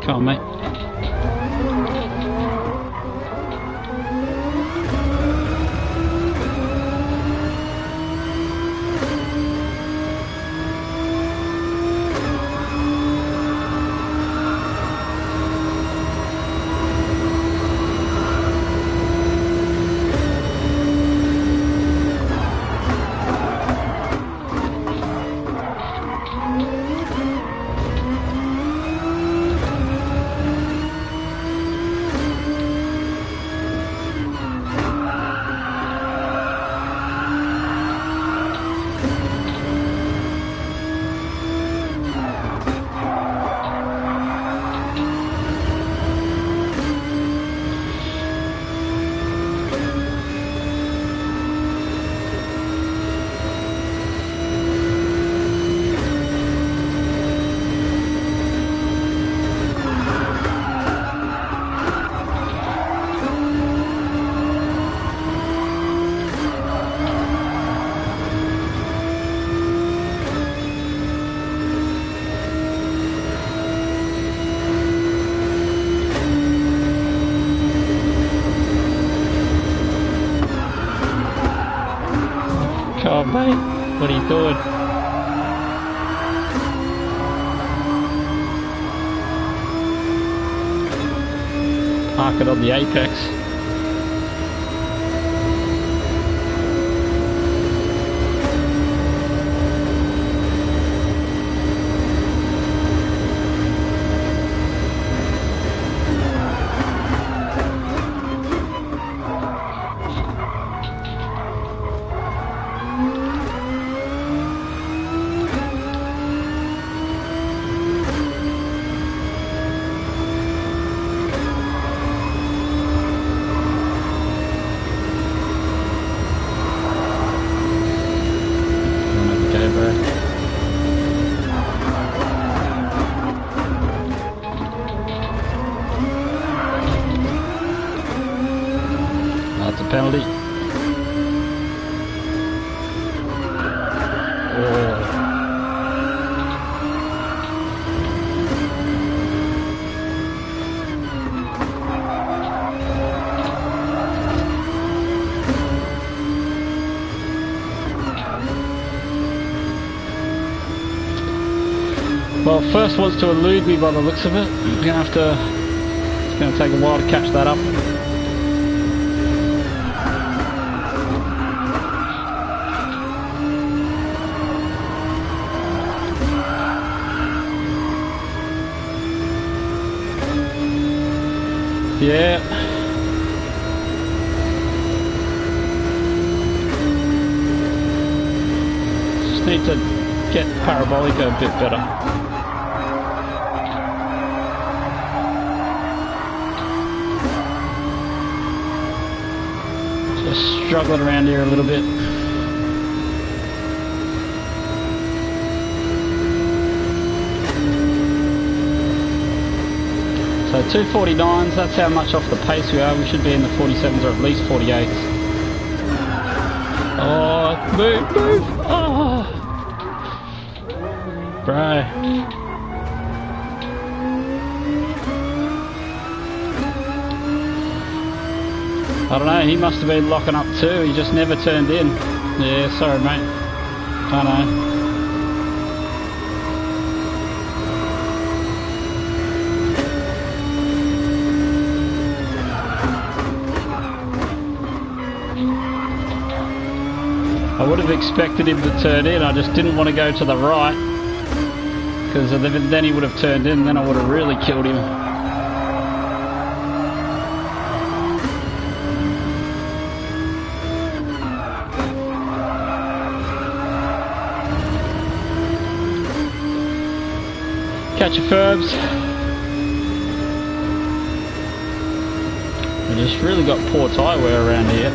Come on, mate. Come on, mate. What are you doing? Park it on the apex. Well, first wants to elude me by the looks of it. I'm gonna have to. It's gonna take a while to catch that up. Yeah. Just need to get Parabolica a bit better. Just struggling around here a little bit. So 249s, that's how much off the pace we are. We should be in the 47s or at least 48s. Oh, move! Oh! Bro. I don't know, he must have been locking up too. He just never turned in. Yeah, sorry mate. I know. I would have expected him to turn in, I just didn't want to go to the right, because then he would have turned in, then I would have really killed him. Catch your furbs. I just really got poor tyre wear around here.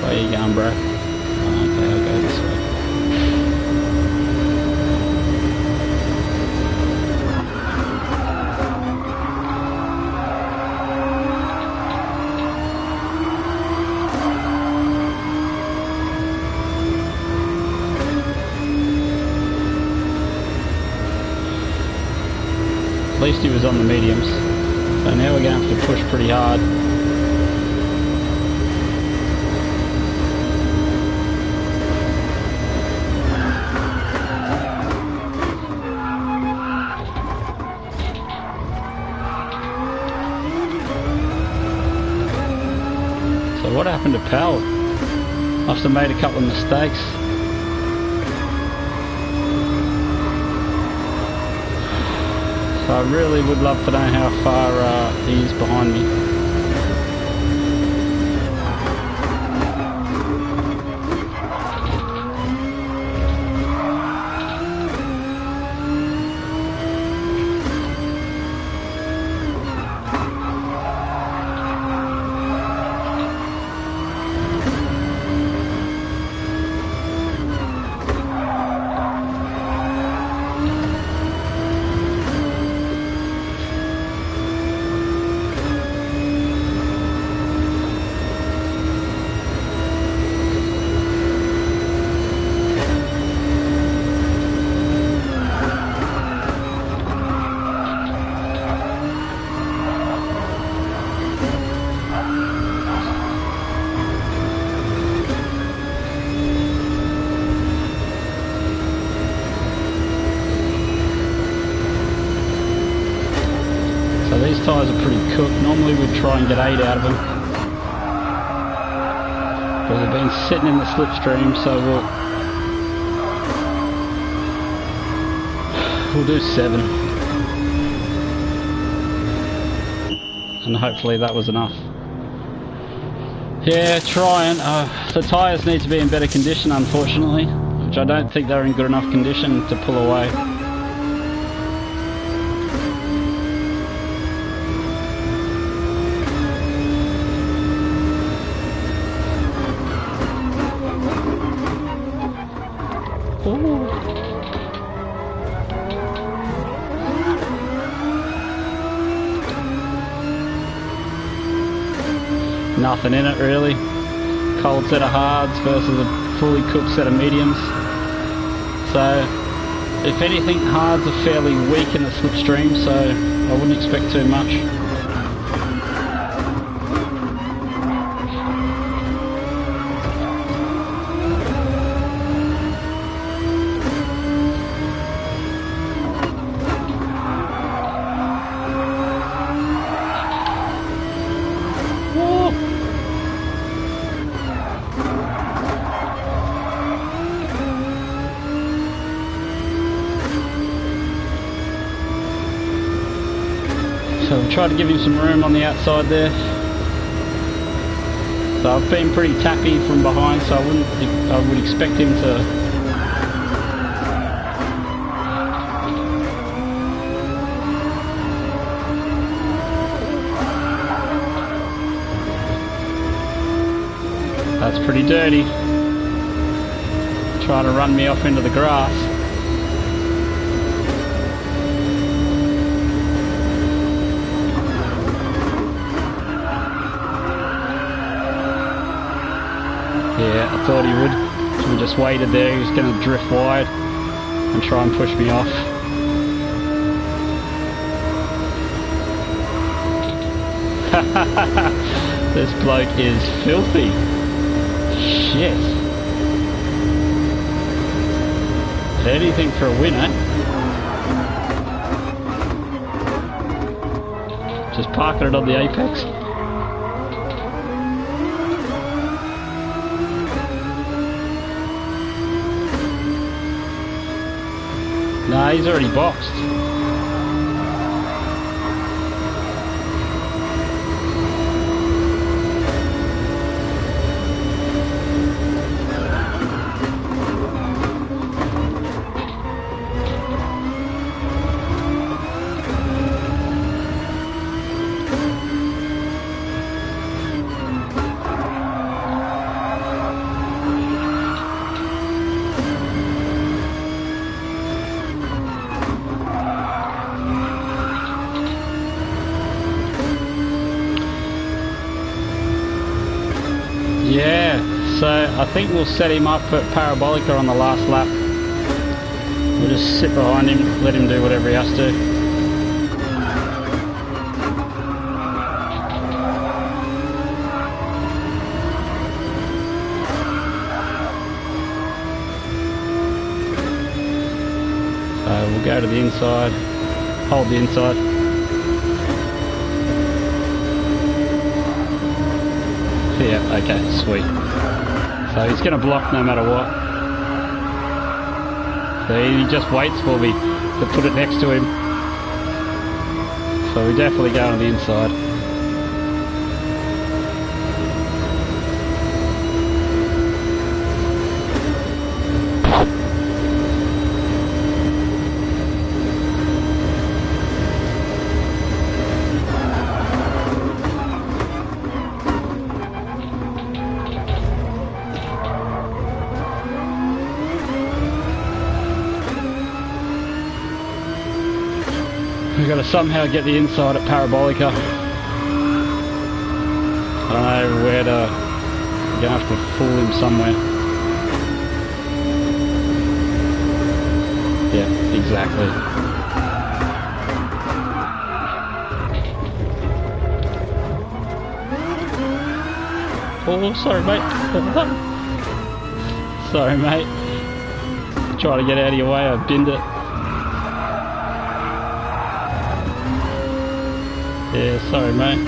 Where are you going, bro? Oh, okay, I'll go this way. At least he was on the mediums. So now we're going to have to push pretty hard. What happened to Pal? Must have made a couple of mistakes. So I really would love to know how far he is behind me. These tyres are pretty cooked. Normally we'd try and get 8 out of them, but they've been sitting in the slipstream, so we'll do 7, and hopefully that was enough. Yeah, trying. The tyres need to be in better condition, unfortunately, which I don't think they're in good enough condition to pull away. Nothing in it really. Cold set of hards versus a fully cooked set of mediums. So if anything, hards are fairly weak in the slipstream, so I wouldn't expect too much. So we'll try to give him some room on the outside there. So I've been pretty tappy from behind, so I would expect him to That's pretty dirty. Trying to run me off into the grass. Yeah, I thought he would. So we just waited there. He was going to drift wide and try and push me off. This bloke is filthy. Shit. Anything for a win, eh? Just parking it on the apex. Nah, he's already boxed. Yeah, so I think we'll set him up at Parabolica on the last lap. We'll just sit behind him, let him do whatever he has to. So we'll go to the inside, hold the inside. Yeah, okay, sweet. So he's going to block no matter what. So he just waits for me to put it next to him. So we definitely go on the inside. We've got to somehow get the inside at Parabolica. I don't know where to... We're going to have to fool him somewhere. Yeah, exactly. Oh, sorry mate. Sorry mate. Trying to get out of your way, I binned it. Yeah, sorry mate.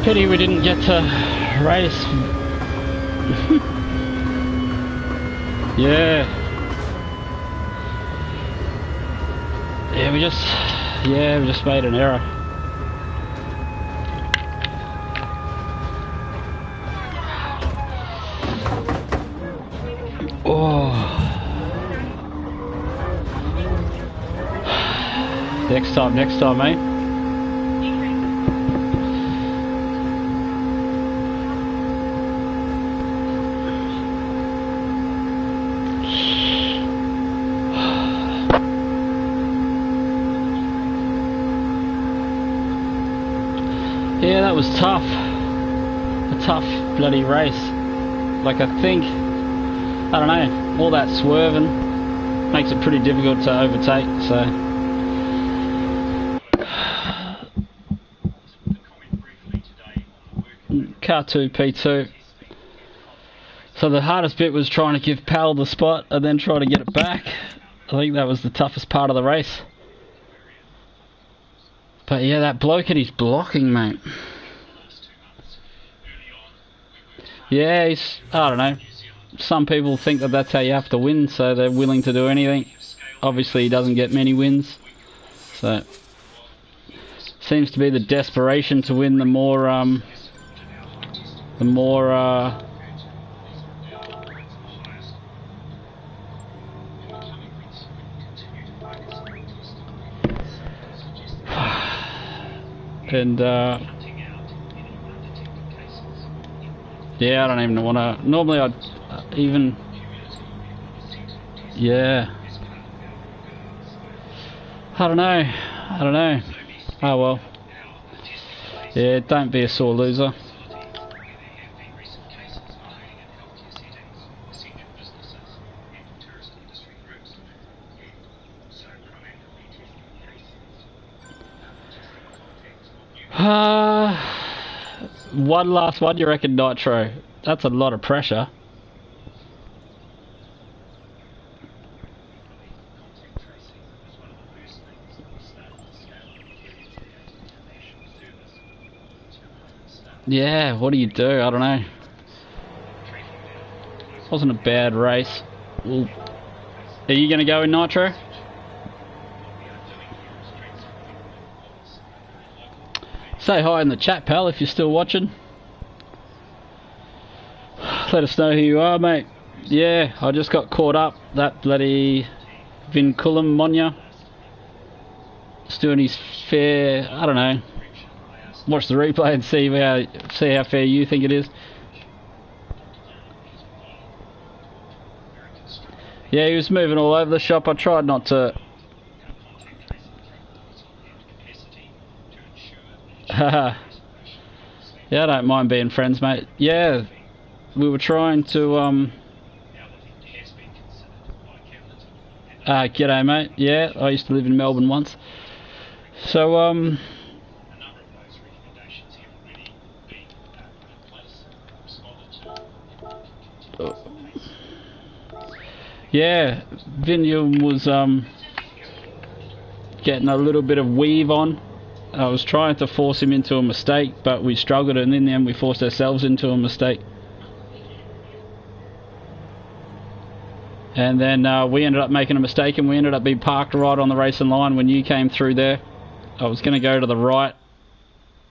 Pity we didn't get to race. Yeah. Yeah, we just made an error. Oh. Next time, mate. Yeah, that was tough. A tough bloody race. Like, I think, I don't know, all that swerving makes it pretty difficult to overtake, so. Car 2, P2. So the hardest bit was trying to give Pal the spot and then try to get it back. I think that was the toughest part of the race. But yeah, that bloke and his blocking, mate. Yeah, I don't know. Some people think that that's how you have to win, so they're willing to do anything. Obviously, he doesn't get many wins. So, seems to be the desperation to win, the more and yeah, I don't even want to. Normally, I'd even. Yeah. I don't know. Oh well. Yeah, don't be a sore loser. One last one, you reckon, Nitro? That's a lot of pressure. Yeah, what do you do? I don't know. Wasn't a bad race. Ooh. Are you going to go in Nitro? Say hi in the chat, pal, if you're still watching. Let us know who you are, mate. Yeah, I just got caught up. That bloody Vinculum Monya. Just doing his fair, I don't know. Watch the replay and see how fair you think it is. Yeah, he was moving all over the shop. I tried not to. Haha. Yeah, I don't mind being friends, mate. Yeah, we were trying to g'day, mate. Yeah, I used to live in Melbourne once. So yeah, Vinium was getting a little bit of weave on. I was trying to force him into a mistake, but we struggled, and in the end we forced ourselves into a mistake. And then we ended up making a mistake, and we ended up being parked right on the racing line when you came through there. I was going to go to the right,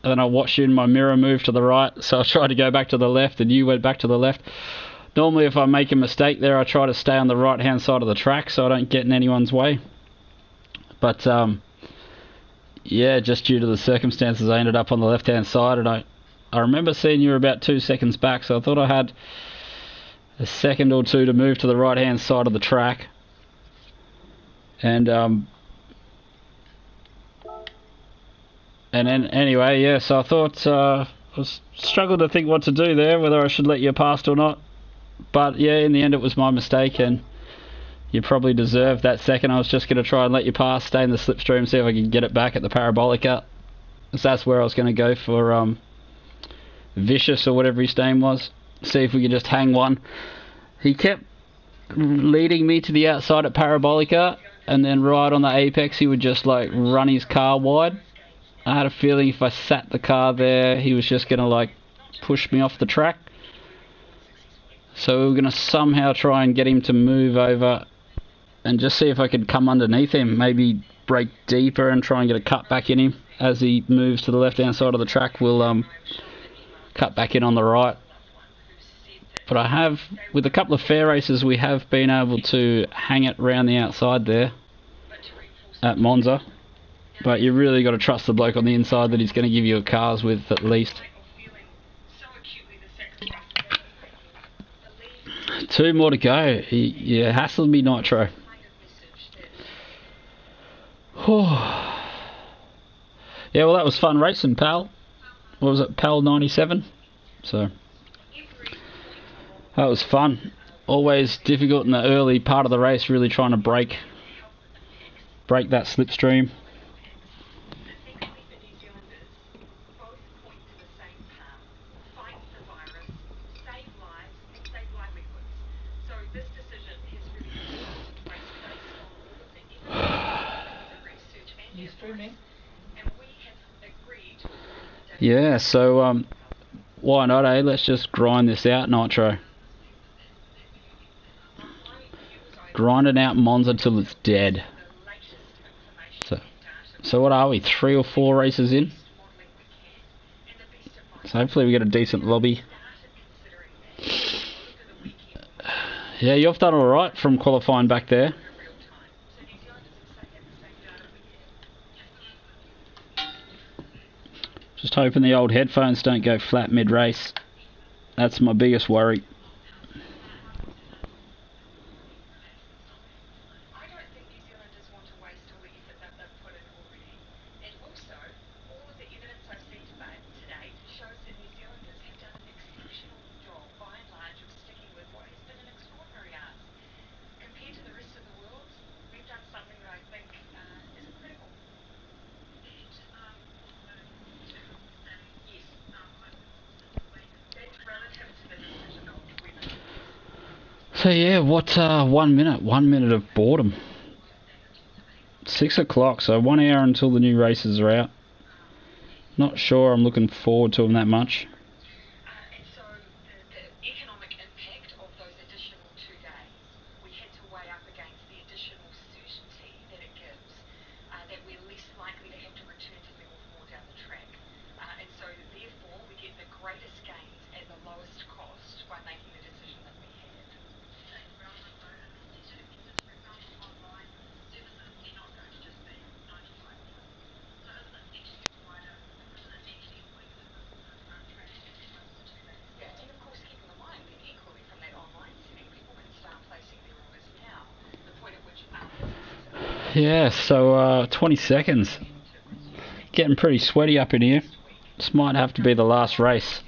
and then I watched you in my mirror move to the right, so I tried to go back to the left, and you went back to the left. Normally if I make a mistake there, I try to stay on the right hand side of the track so I don't get in anyone's way. But yeah, just due to the circumstances, I ended up on the left hand side, and I remember seeing you were about 2 seconds back, so I thought I had a second or two to move to the right hand side of the track. And then anyway, yeah, so I thought I was struggling to think what to do there, whether I should let you past or not. But yeah, in the end it was my mistake, and you probably deserved that second. I was just going to try and let you pass, stay in the slipstream, see if I could get it back at the Parabolica. So that's where I was going to go for Vicious or whatever his name was. See if we could just hang one. He kept leading me to the outside at Parabolica, and then right on the apex he would just like run his car wide. I had a feeling if I sat the car there, he was just going to like push me off the track. So we were going to somehow try and get him to move over and just see if I could come underneath him, maybe brake deeper and try and get a cut back in him. As he moves to the left hand side of the track, we'll cut back in on the right. But I have, with a couple of fair races, we have been able to hang it round the outside there at Monza. But you really got to trust the bloke on the inside that he's going to give you a cars with at least. 2 more to go. Yeah, hassled me Nitro. Yeah, well that was fun racing, pal. What was it, pal 97? So that was fun. Always difficult in the early part of the race, really trying to break that slipstream. Yeah, so why not, eh? Let's just grind this out, Nitro. Grinding out Monza till it's dead. So what are we, 3 or 4 races in? So hopefully we get a decent lobby. Yeah, you've done alright from qualifying back there. Just hoping the old headphones don't go flat mid-race. That's my biggest worry. So yeah, what 1 minute of boredom. 6 o'clock, so 1 hour until the new races are out. Not sure I'm looking forward to them that much. Yeah, so 20 seconds. Getting pretty sweaty up in here. This might have to be the last race.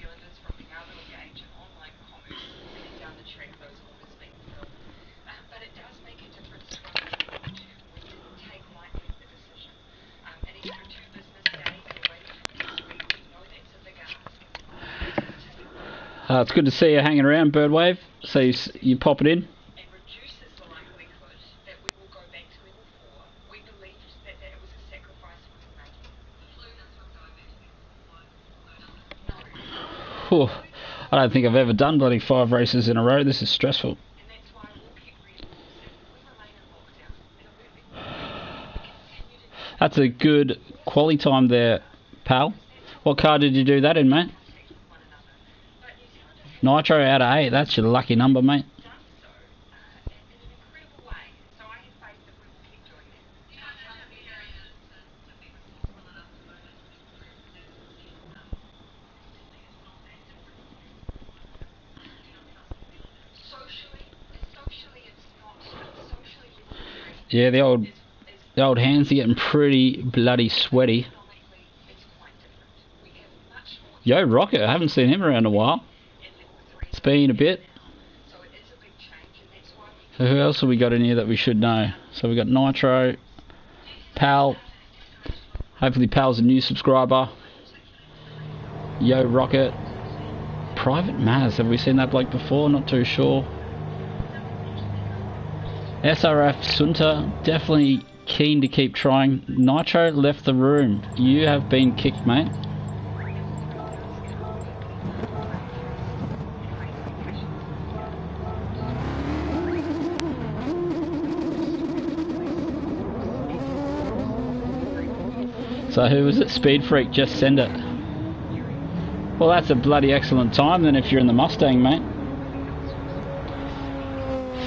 It's good to see you hanging around, Birdwave. So you pop it in. Whew. I don't think I've ever done bloody 5 races in a row. This is stressful. That's a good quality time there, pal. What car did you do that in, mate? Nitro out of 8. That's your lucky number, mate. Yeah, the old hands are getting pretty bloody sweaty. Yo, Rocket, I haven't seen him around a while. It's been a bit. So who else have we got in here that we should know? So we got Nitro, Pal. Hopefully Pal's a new subscriber. Yo, Rocket. Private Maz, have we seen that bloke before? Not too sure. SRF Sunta, definitely keen to keep trying. Nitro left the room. You have been kicked, mate. So who was it? Speed Freak, just send it. Well, that's a bloody excellent time then if you're in the Mustang, mate.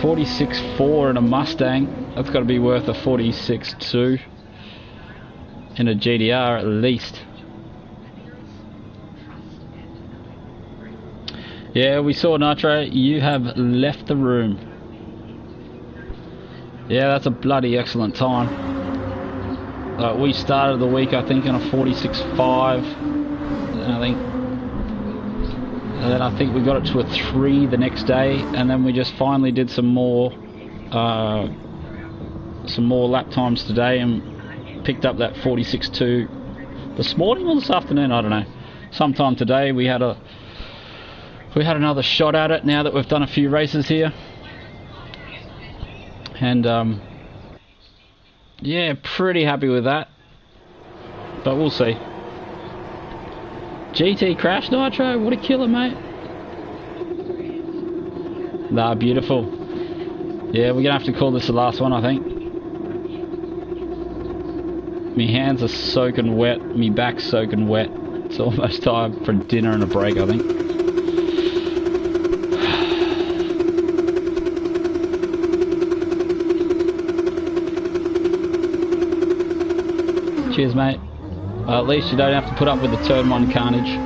46.4 in a Mustang. That's got to be worth a 46.2 in a GDR at least. Yeah, we saw Nitro. You have left the room. Yeah, that's a bloody excellent time. We started the week, I think, on a 46.5, and then I think we got it to a 3 the next day, and then we just finally did some more lap times today and picked up that 46.2 this morning or this afternoon, I don't know. Sometime today we had another shot at it now that we've done a few races here, and yeah, pretty happy with that, but we'll see. GT Crash Nitro, what a killer, mate. Nah, beautiful. Yeah, we're gonna have to call this the last one, I think. My hands are soaking wet, my back's soaking wet. It's almost time for dinner and a break, I think. Cheers, mate. At least you don't have to put up with the turn 1 carnage.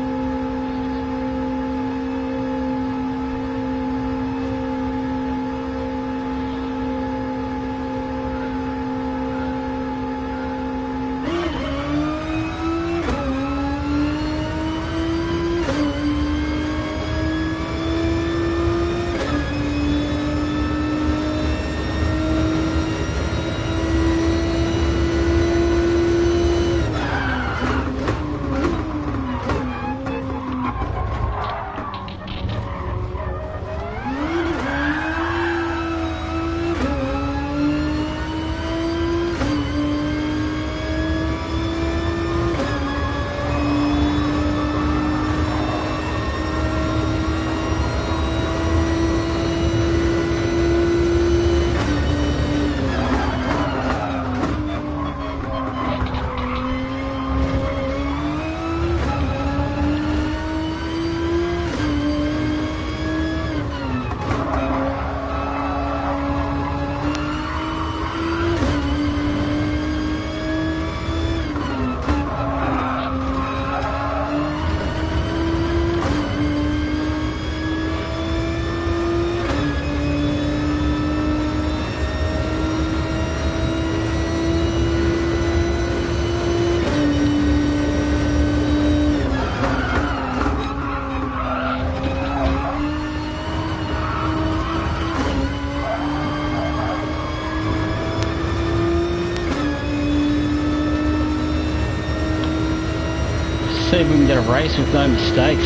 See if we can get a race with no mistakes.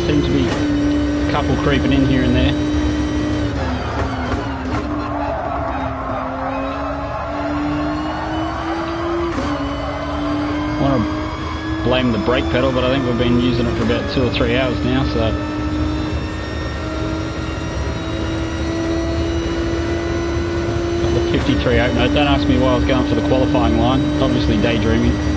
Seem to be a couple creeping in here and there. I want to blame the brake pedal, but I think we've been using it for about 2 or 3 hours now, so. Got the 53 open. Don't ask me why I was going for the qualifying line. Obviously daydreaming.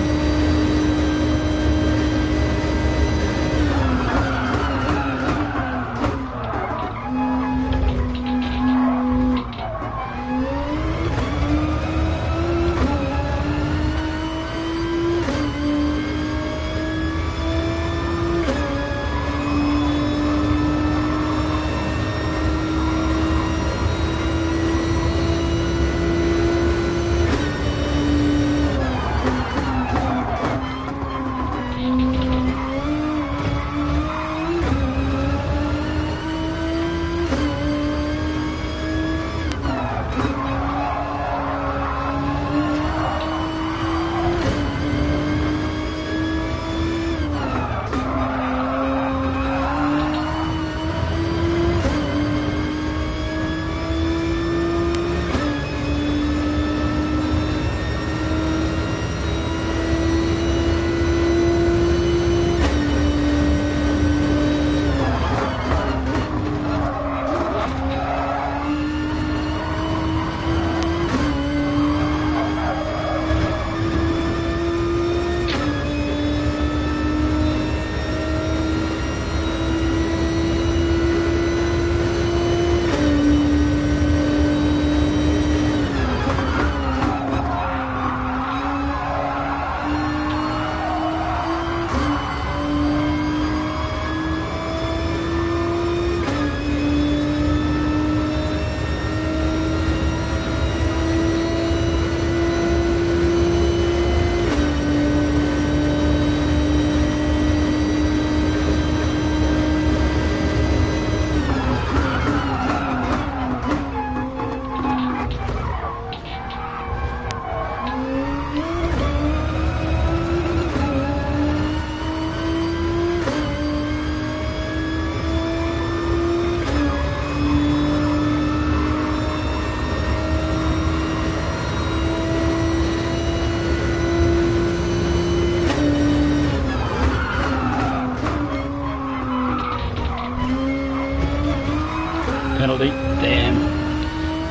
penalty. Damn.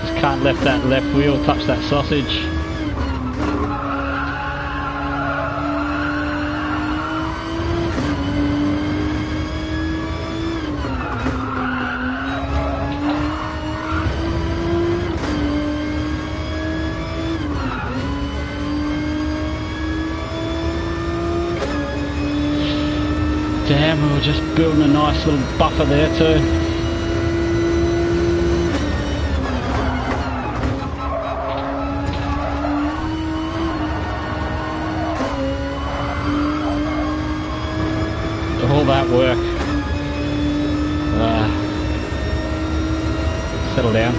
Just can't let that left wheel touch that sausage. Damn, we were just building a nice little buffer there too. All that work. Settle down.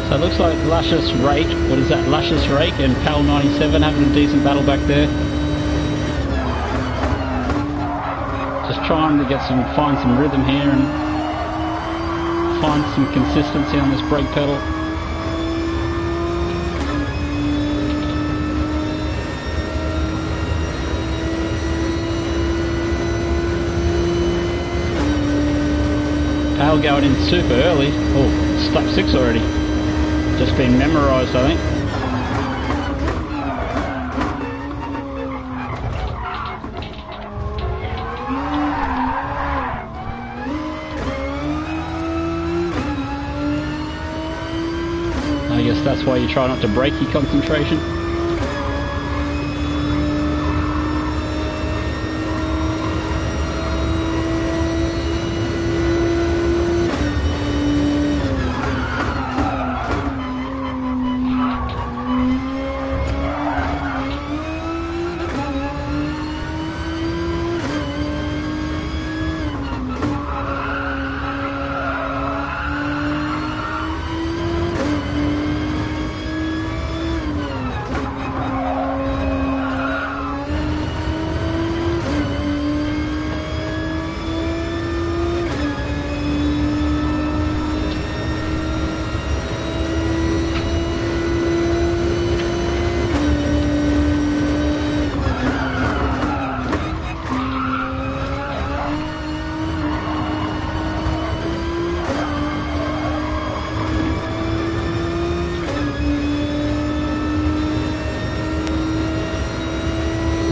So it looks like Luscious Rake, what is that, Luscious Rake and Pal 97 having a decent battle back there. Just trying to get find some rhythm here and find some consistency on this brake pedal. Pal going in super early. Oh, it's lap 6 already. Just been memorised, I think. that's why you try not to break your concentration.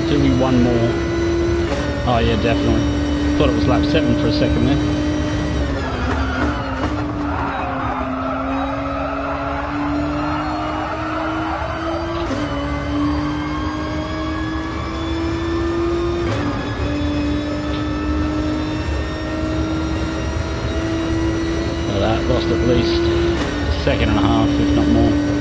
Do we one more? Oh yeah, definitely. Thought it was lap 7 for a second there. So that lost at least a second and a half, if not more.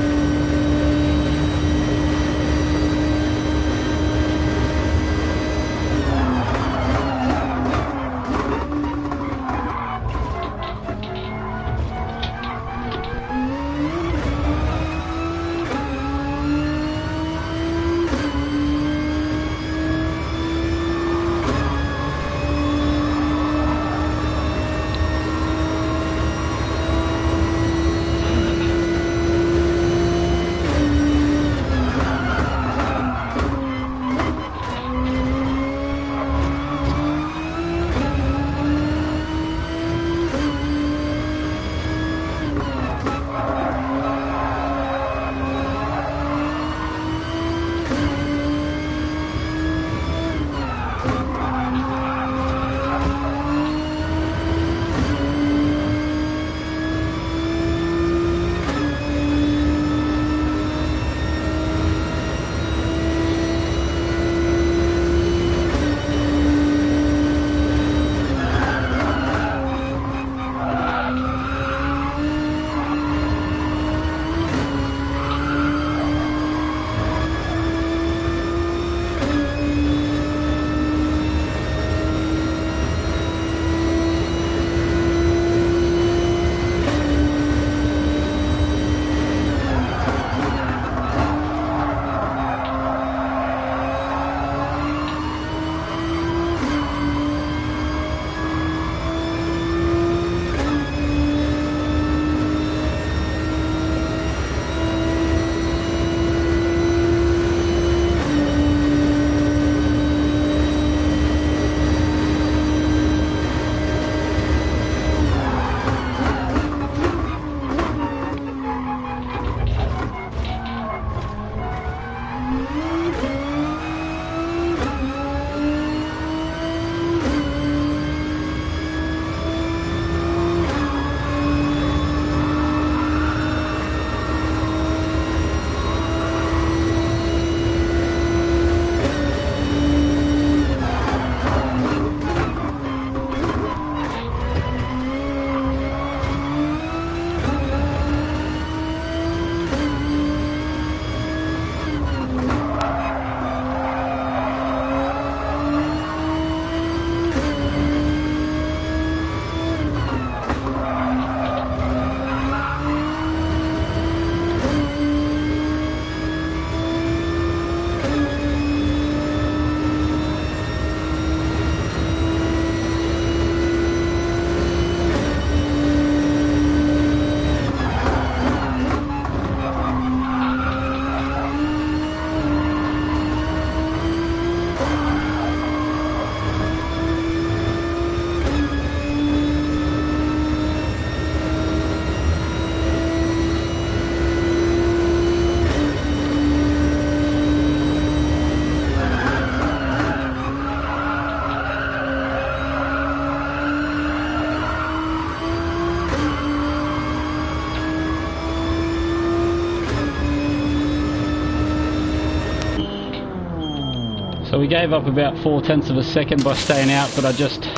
we gave up about 4/10 of a second by staying out, but I just,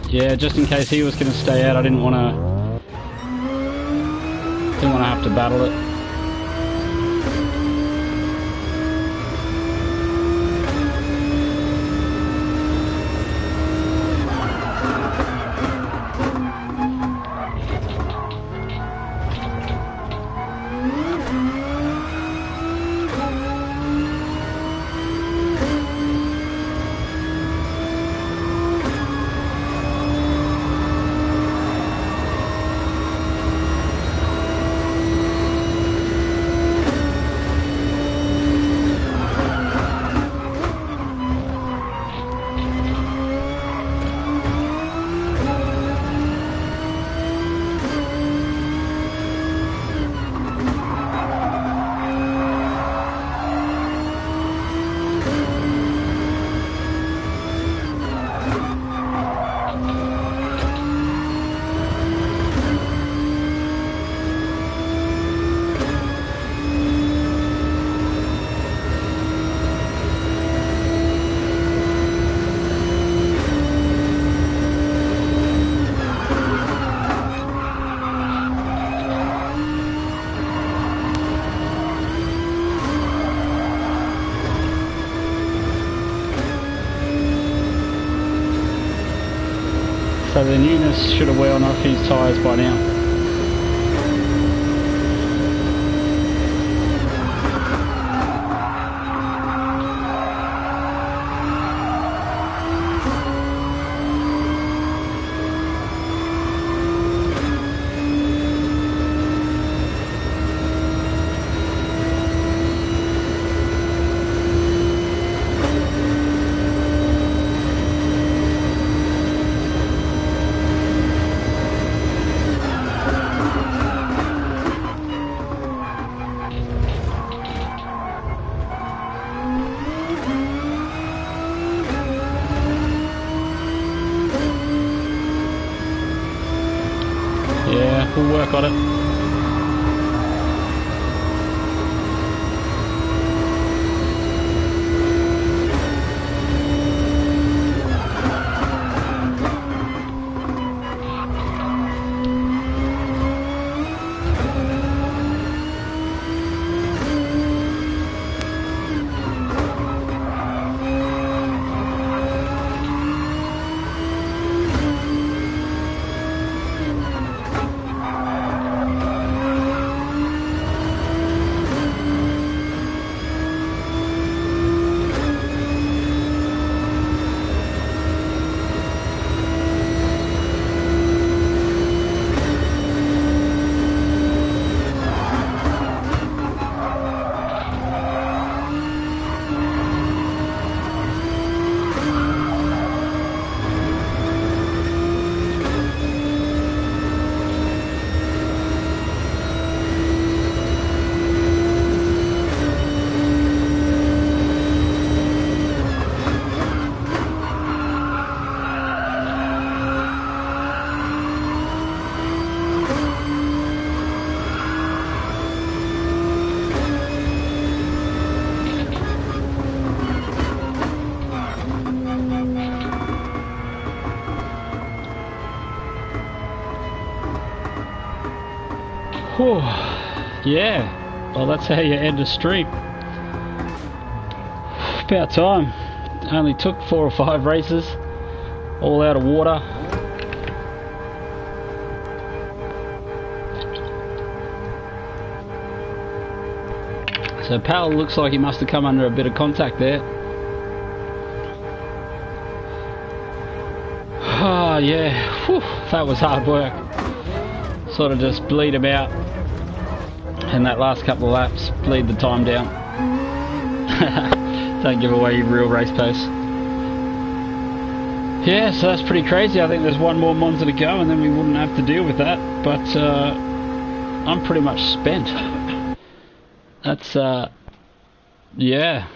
yeah, just in case he was going to stay out, I didn't want to have to battle it. So the newness should have worn off his tyres by now. Yeah, we'll work on it. Whew. Yeah, well that's how you end a streak. About time. Only took 4 or 5 races, all out of water. So Pal looks like he must have come under a bit of contact there. Oh yeah, whew, that was hard work. Sort of just bleed him out, and that last couple of laps bleed the time down. Don't give away your real race pace. Yeah, so that's pretty crazy. I think there's one more Monza to go and then we wouldn't have to deal with that, but I'm pretty much spent. That's yeah,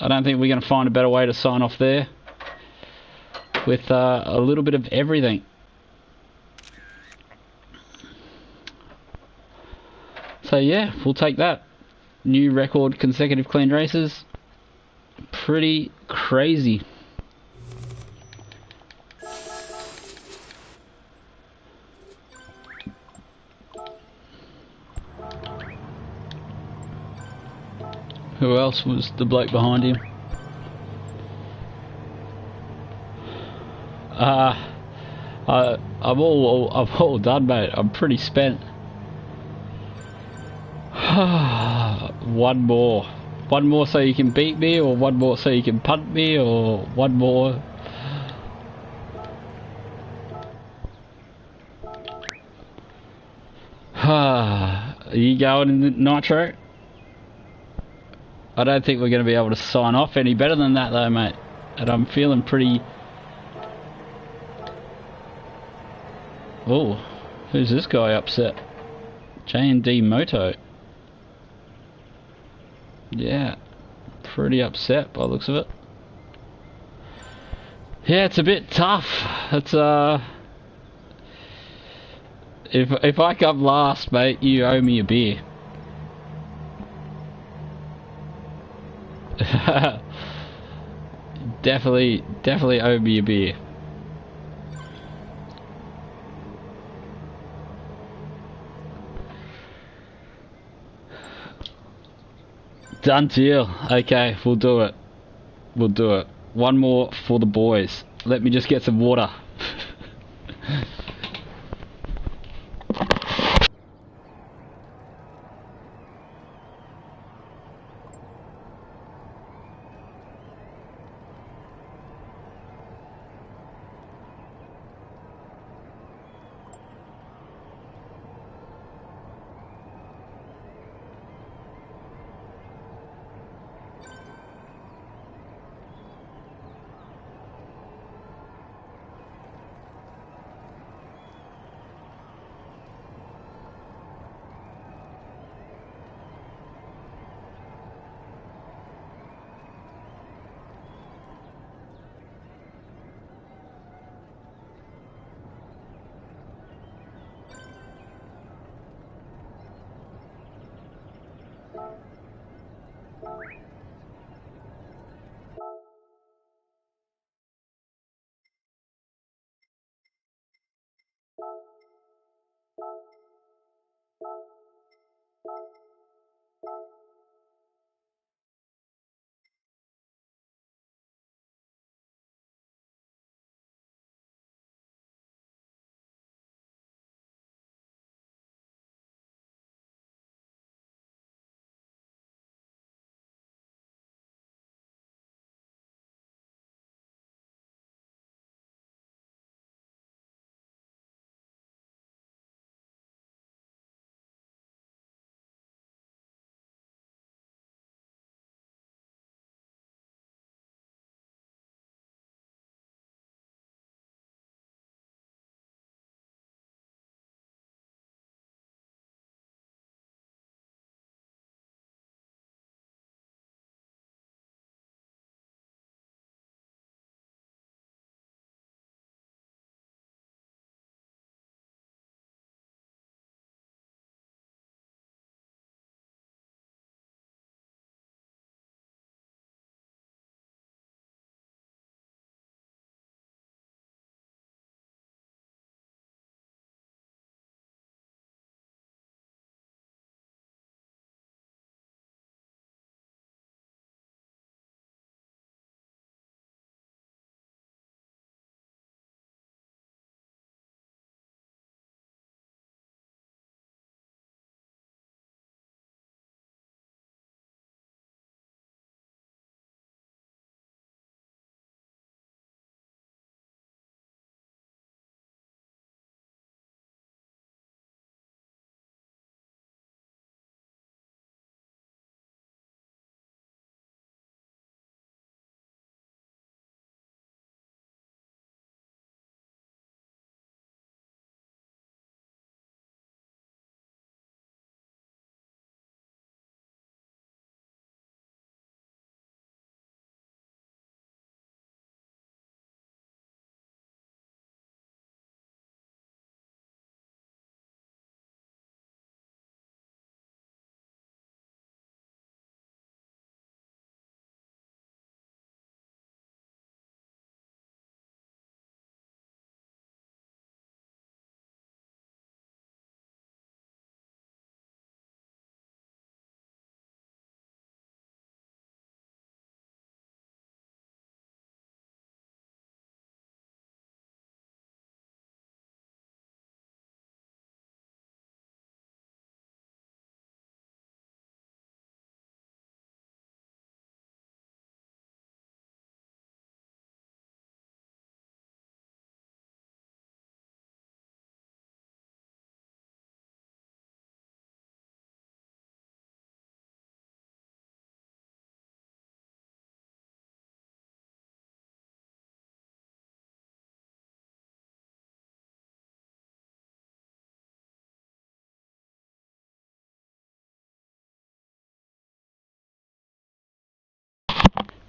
I don't think we're going to find a better way to sign off there with a little bit of everything. So yeah, we'll take that. New record consecutive clean races. Pretty crazy. Who else was the bloke behind him? I'm all done, mate. I'm pretty spent. One more so you can beat me, or one more so you can punt me, or one more. Are you going in the nitro? I don't think we're going to be able to sign off any better than that though, mate. And I'm feeling pretty... Oh, who's this guy upset? J&D Moto. Yeah, pretty upset by the looks of it. Yeah, it's a bit tough. It's if I come last, mate, you owe me a beer. definitely owe me a beer. Done deal. Okay, we'll do it. We'll do it. One more for the boys. Let me just get some water.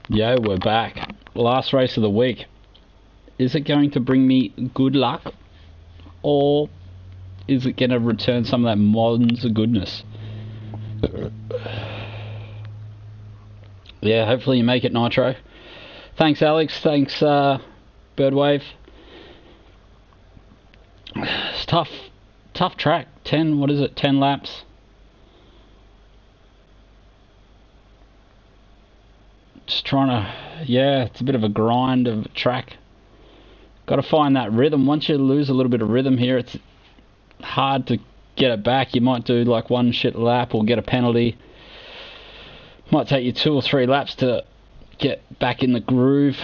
Yo, we're back. Last race of the week. Is it going to bring me good luck? Or is it going to return some of that Monza goodness? Yeah, hopefully you make it, Nitro. Thanks, Alex. Thanks, Birdwave. It's tough track. 10, what is it, 10 laps? Just trying to, yeah, it's a bit of a grind of a track. Got to find that rhythm. Once you lose a little bit of rhythm here, it's hard to get it back. You might do like one shit lap or get a penalty. Might take you 2 or 3 laps to get back in the groove.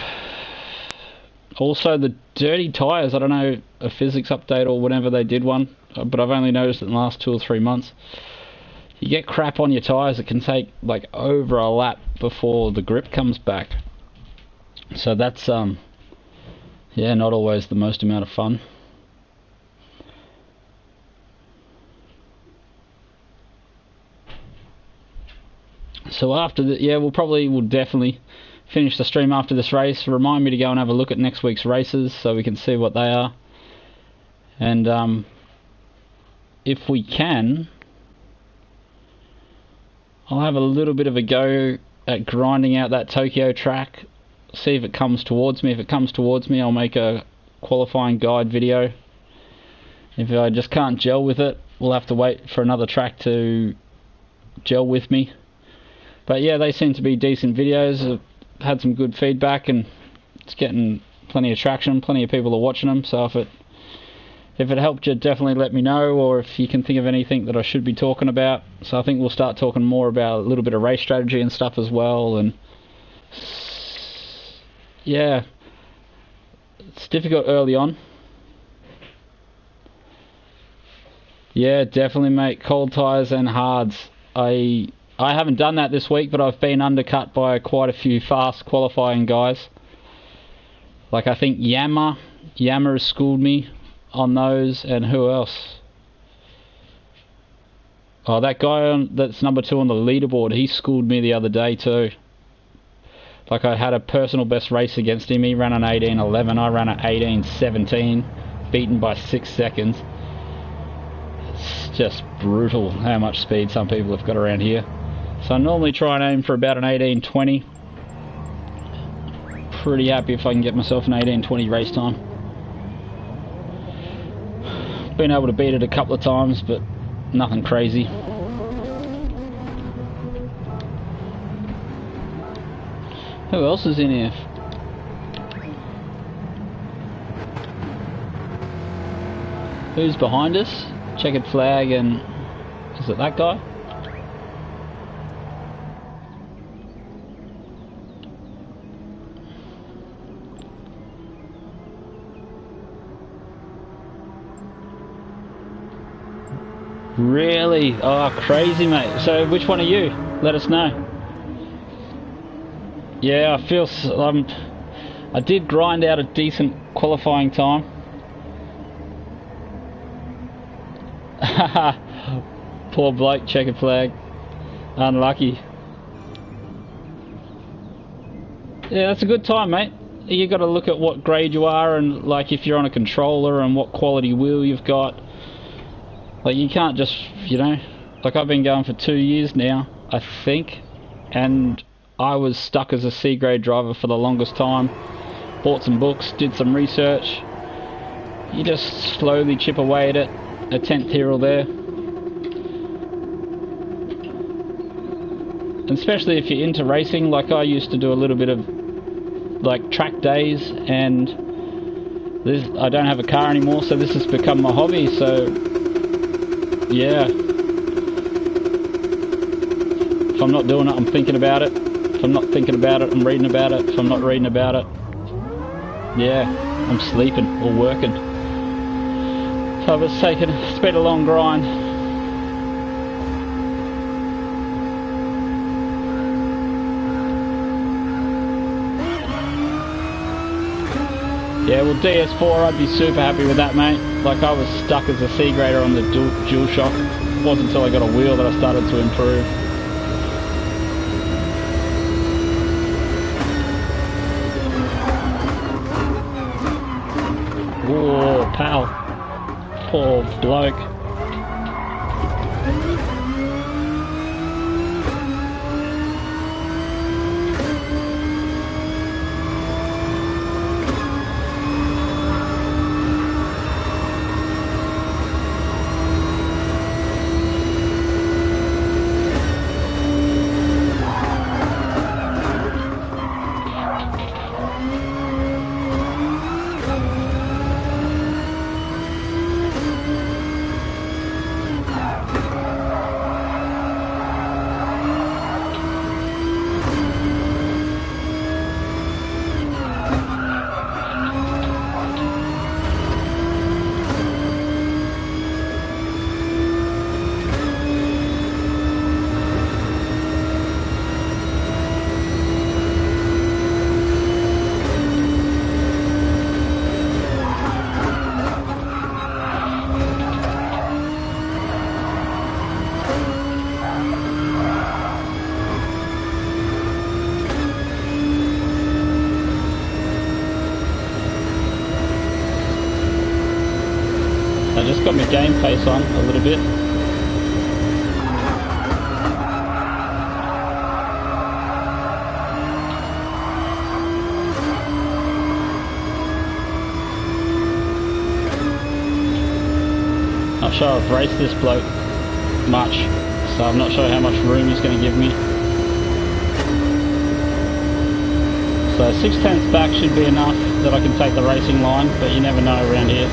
Also, the dirty tyres, I don't know, a physics update or whatever they did one, but I've only noticed it in the last 2 or 3 months. You get crap on your tyres, it can take like over a lap before the grip comes back. So that's yeah, not always the most amount of fun. So after the, yeah, we'll definitely finish the stream after this race. Remind me to go and have a look at next week's races so we can see what they are. And if we can, I'll have a little bit of a go at grinding out that Tokyo track, see if it comes towards me. If it comes towards me, I'll make a qualifying guide video. If I just can't gel with it, we'll have to wait for another track to gel with me. But yeah, they seem to be decent videos. I've had some good feedback and it's getting plenty of traction, plenty of people are watching them. So if it helped you, definitely let me know, or if you can think of anything that I should be talking about. So I think we'll start talking more about a little bit of race strategy and stuff as well. And yeah, it's difficult early on. Yeah, definitely, mate. Cold tyres and hards. I haven't done that this week, but I've been undercut by quite a few fast qualifying guys. Like I think Yama has schooled me on those, and who else? Oh, that guy that's number 2 on the leaderboard, he schooled me the other day too. Like I had a personal best race against him. He ran an 18:11, I ran an 18:17, beaten by 6 seconds. It's just brutal how much speed some people have got around here. So I normally try and aim for about an 18:20. Pretty happy if I can get myself an 18:20 race time. Been able to beat it a couple of times, but nothing crazy. Who else is in here? Who's behind us? Checkered flag, and is it that guy? Really? Oh, crazy, mate. So which one are you? Let us know. Yeah, I feel I did grind out a decent qualifying time. Poor bloke, checkered flag. Unlucky. Yeah, that's a good time, mate. You got to look at what grade you are, and like if you're on a controller and what quality wheel you've got. Like you can't just, you know, like I've been going for 2 years now, I think, and I was stuck as a C grade driver for the longest time. Bought some books, did some research. You just slowly chip away at it, a tenth here or there. And especially if you're into racing, like I used to do a little bit of like track days, and I don't have a car anymore, so this has become my hobby. So yeah, if I'm not doing it, I'm thinking about it. If I'm not thinking about it, I'm reading about it. If I'm not reading about it, yeah, I'm sleeping or working. So it's been a long grind. Yeah, well, DS4, I'd be super happy with that, mate. Like, I was stuck as a C grader on the dual shock. It wasn't until I got a wheel that I started to improve. just got my game face on a little bit. Not sure I've raced this bloke much, so I'm not sure how much room he's going to give me. So 6/10 back should be enough that I can take the racing line, but you never know around here.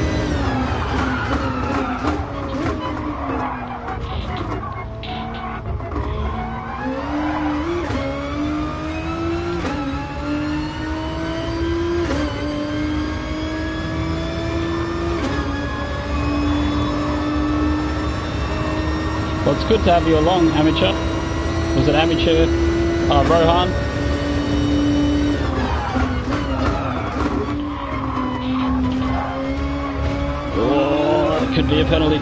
Well, it's good to have you along, amateur. Was it amateur Rohan? Oh, it could be a penalty.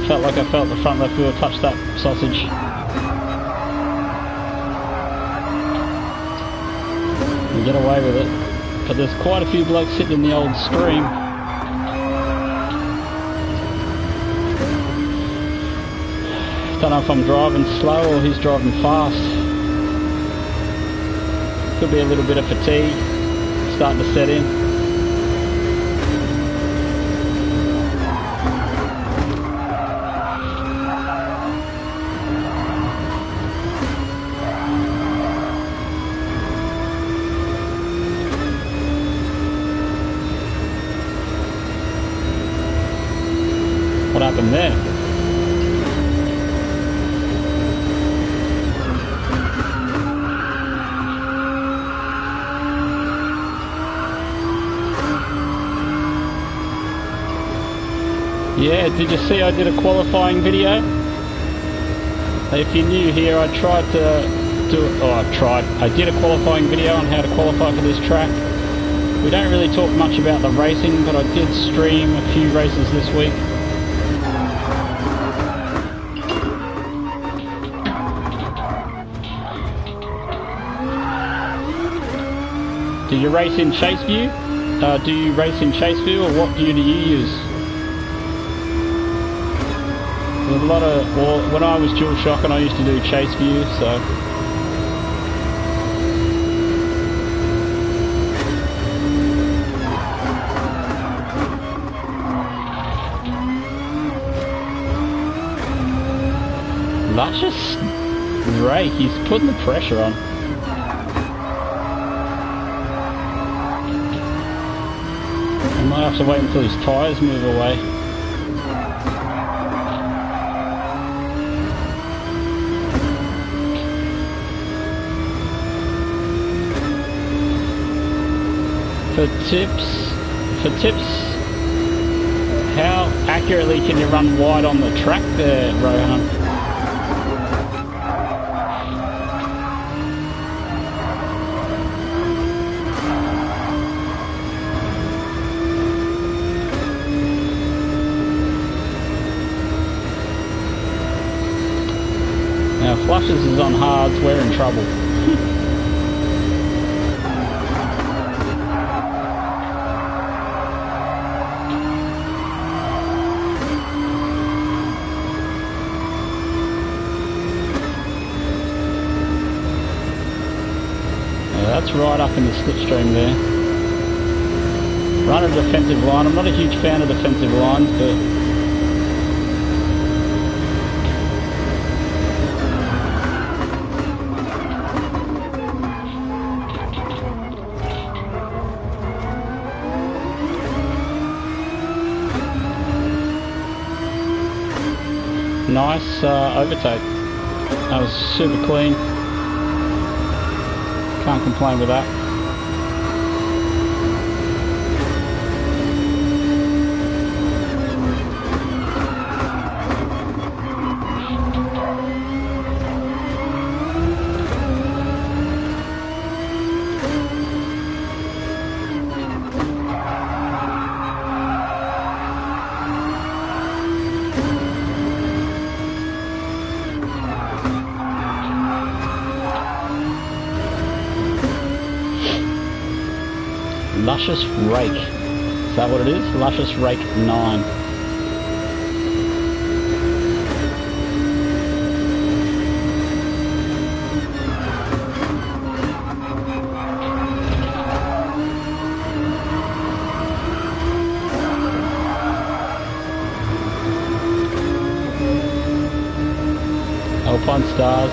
Felt like I felt the front left wheel touch that sausage. And get away with it. But there's quite a few blokes sitting in the old stream. Don't know if I'm driving slow or he's driving fast. Could be a little bit of fatigue starting to set in. What happened there? Yeah, did you see I did a qualifying video? If you're new here, I tried to do, I did a qualifying video on how to qualify for this track. We don't really talk much about the racing, but I did stream a few races this week. Do you race in chase view? Do you race in chase view, or what view do you use? There's a lot of, well, when I was dual shocking, I used to do chase view, so. Luscious rake, he's putting the pressure on. I might have to wait until his tyres move away. For tips, how accurately can you run wide on the track there, Rohan? Now, if Flushes is on hards, we're in trouble. That's right up in the slipstream there. Run a defensive line. I'm not a huge fan of defensive lines, but nice overtake. That was super clean. Can't complain with that. Luscious rake. that what it is? Luscious Rake 9. Alpine Stars.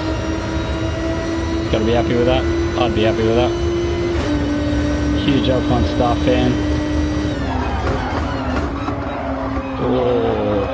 Gotta be happy with that. I'd be happy with that. Huge Alpine Star fan. Oh.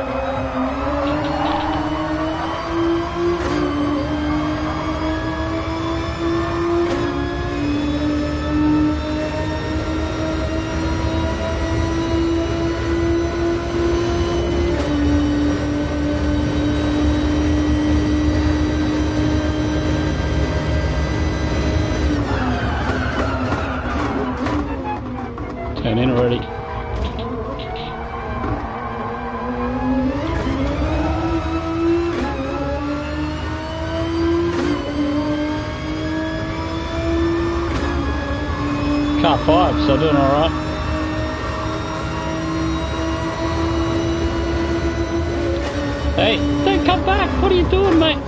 Turn in already. Car 5, so doing alright. Hey, don't come back! What are you doing, mate?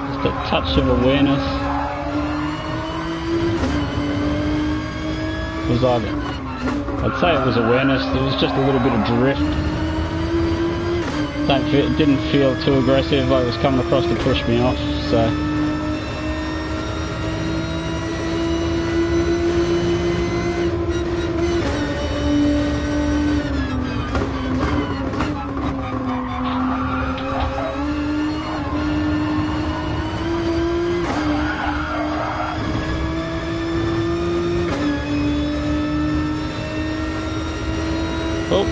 Just a touch of awareness. Was I'd say it was awareness, there was just a little bit of drift. It didn't feel too aggressive, like it was coming across to push me off, so... Oh.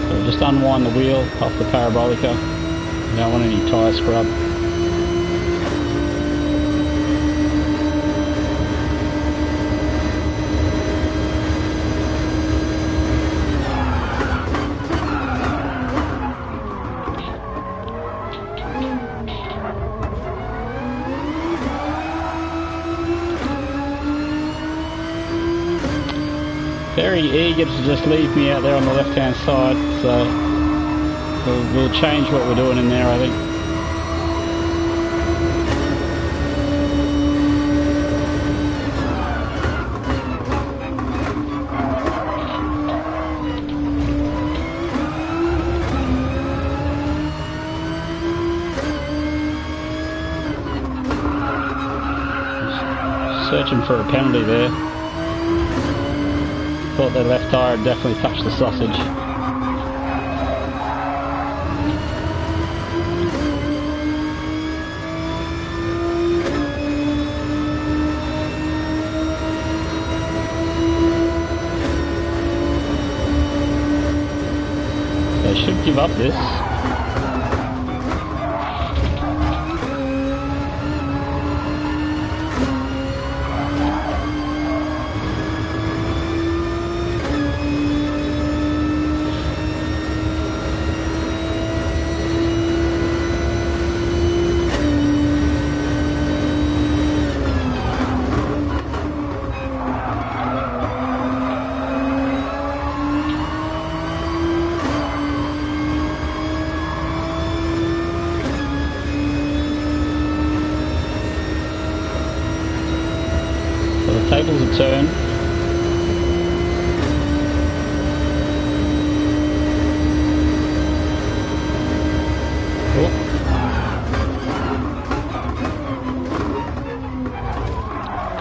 So just unwind the wheel off the parabolica. You don't want any tyre scrub. Very eager to just leave me out there on the left hand side, so we'll change what we're doing in there, I think. Searching for a penalty there. Thought their left tyre had definitely touched the sausage. They should give up this. Tables a turn. Oh.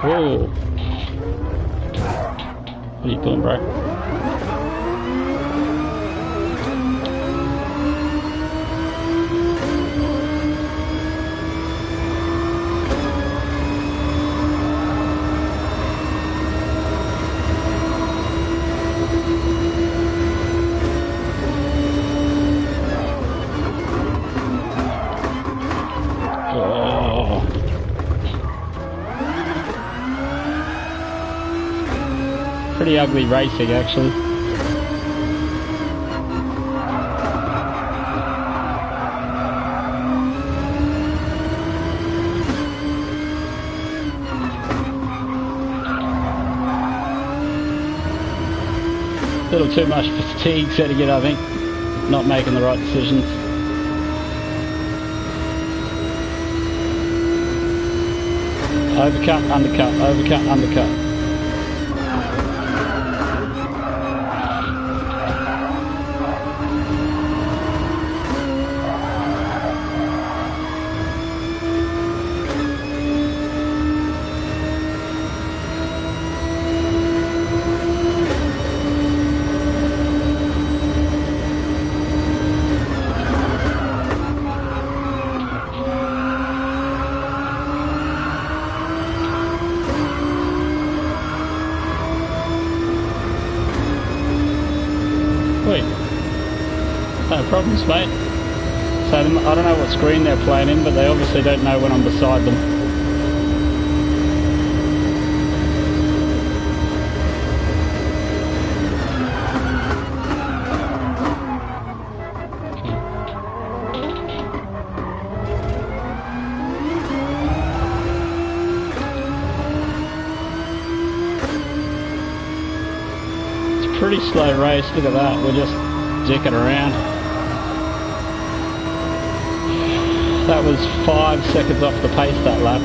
Whoa. What are you doing, bro? pretty ugly racing actually. A little too much fatigue setting in, I think. Not making the right decisions. Overcut, undercut, overcut, undercut. No problems, mate. So I don't know what screen they're playing in, but they obviously don't know when I'm beside them. It's a pretty slow race, look at that, we're just dicking around. That was 5 seconds off the pace that lap.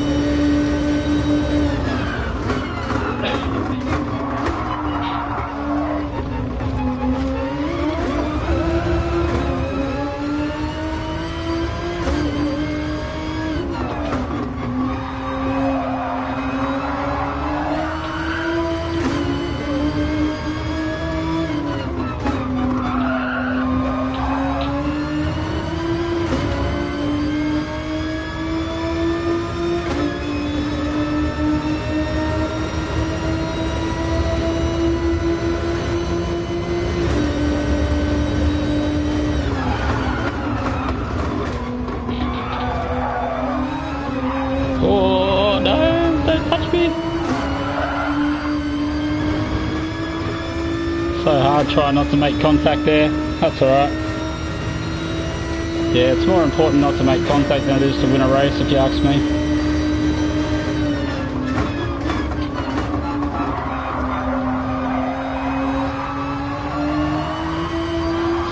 So hard, try not to make contact there. That's alright. Yeah, it's more important not to make contact than it is to win a race, if you ask me.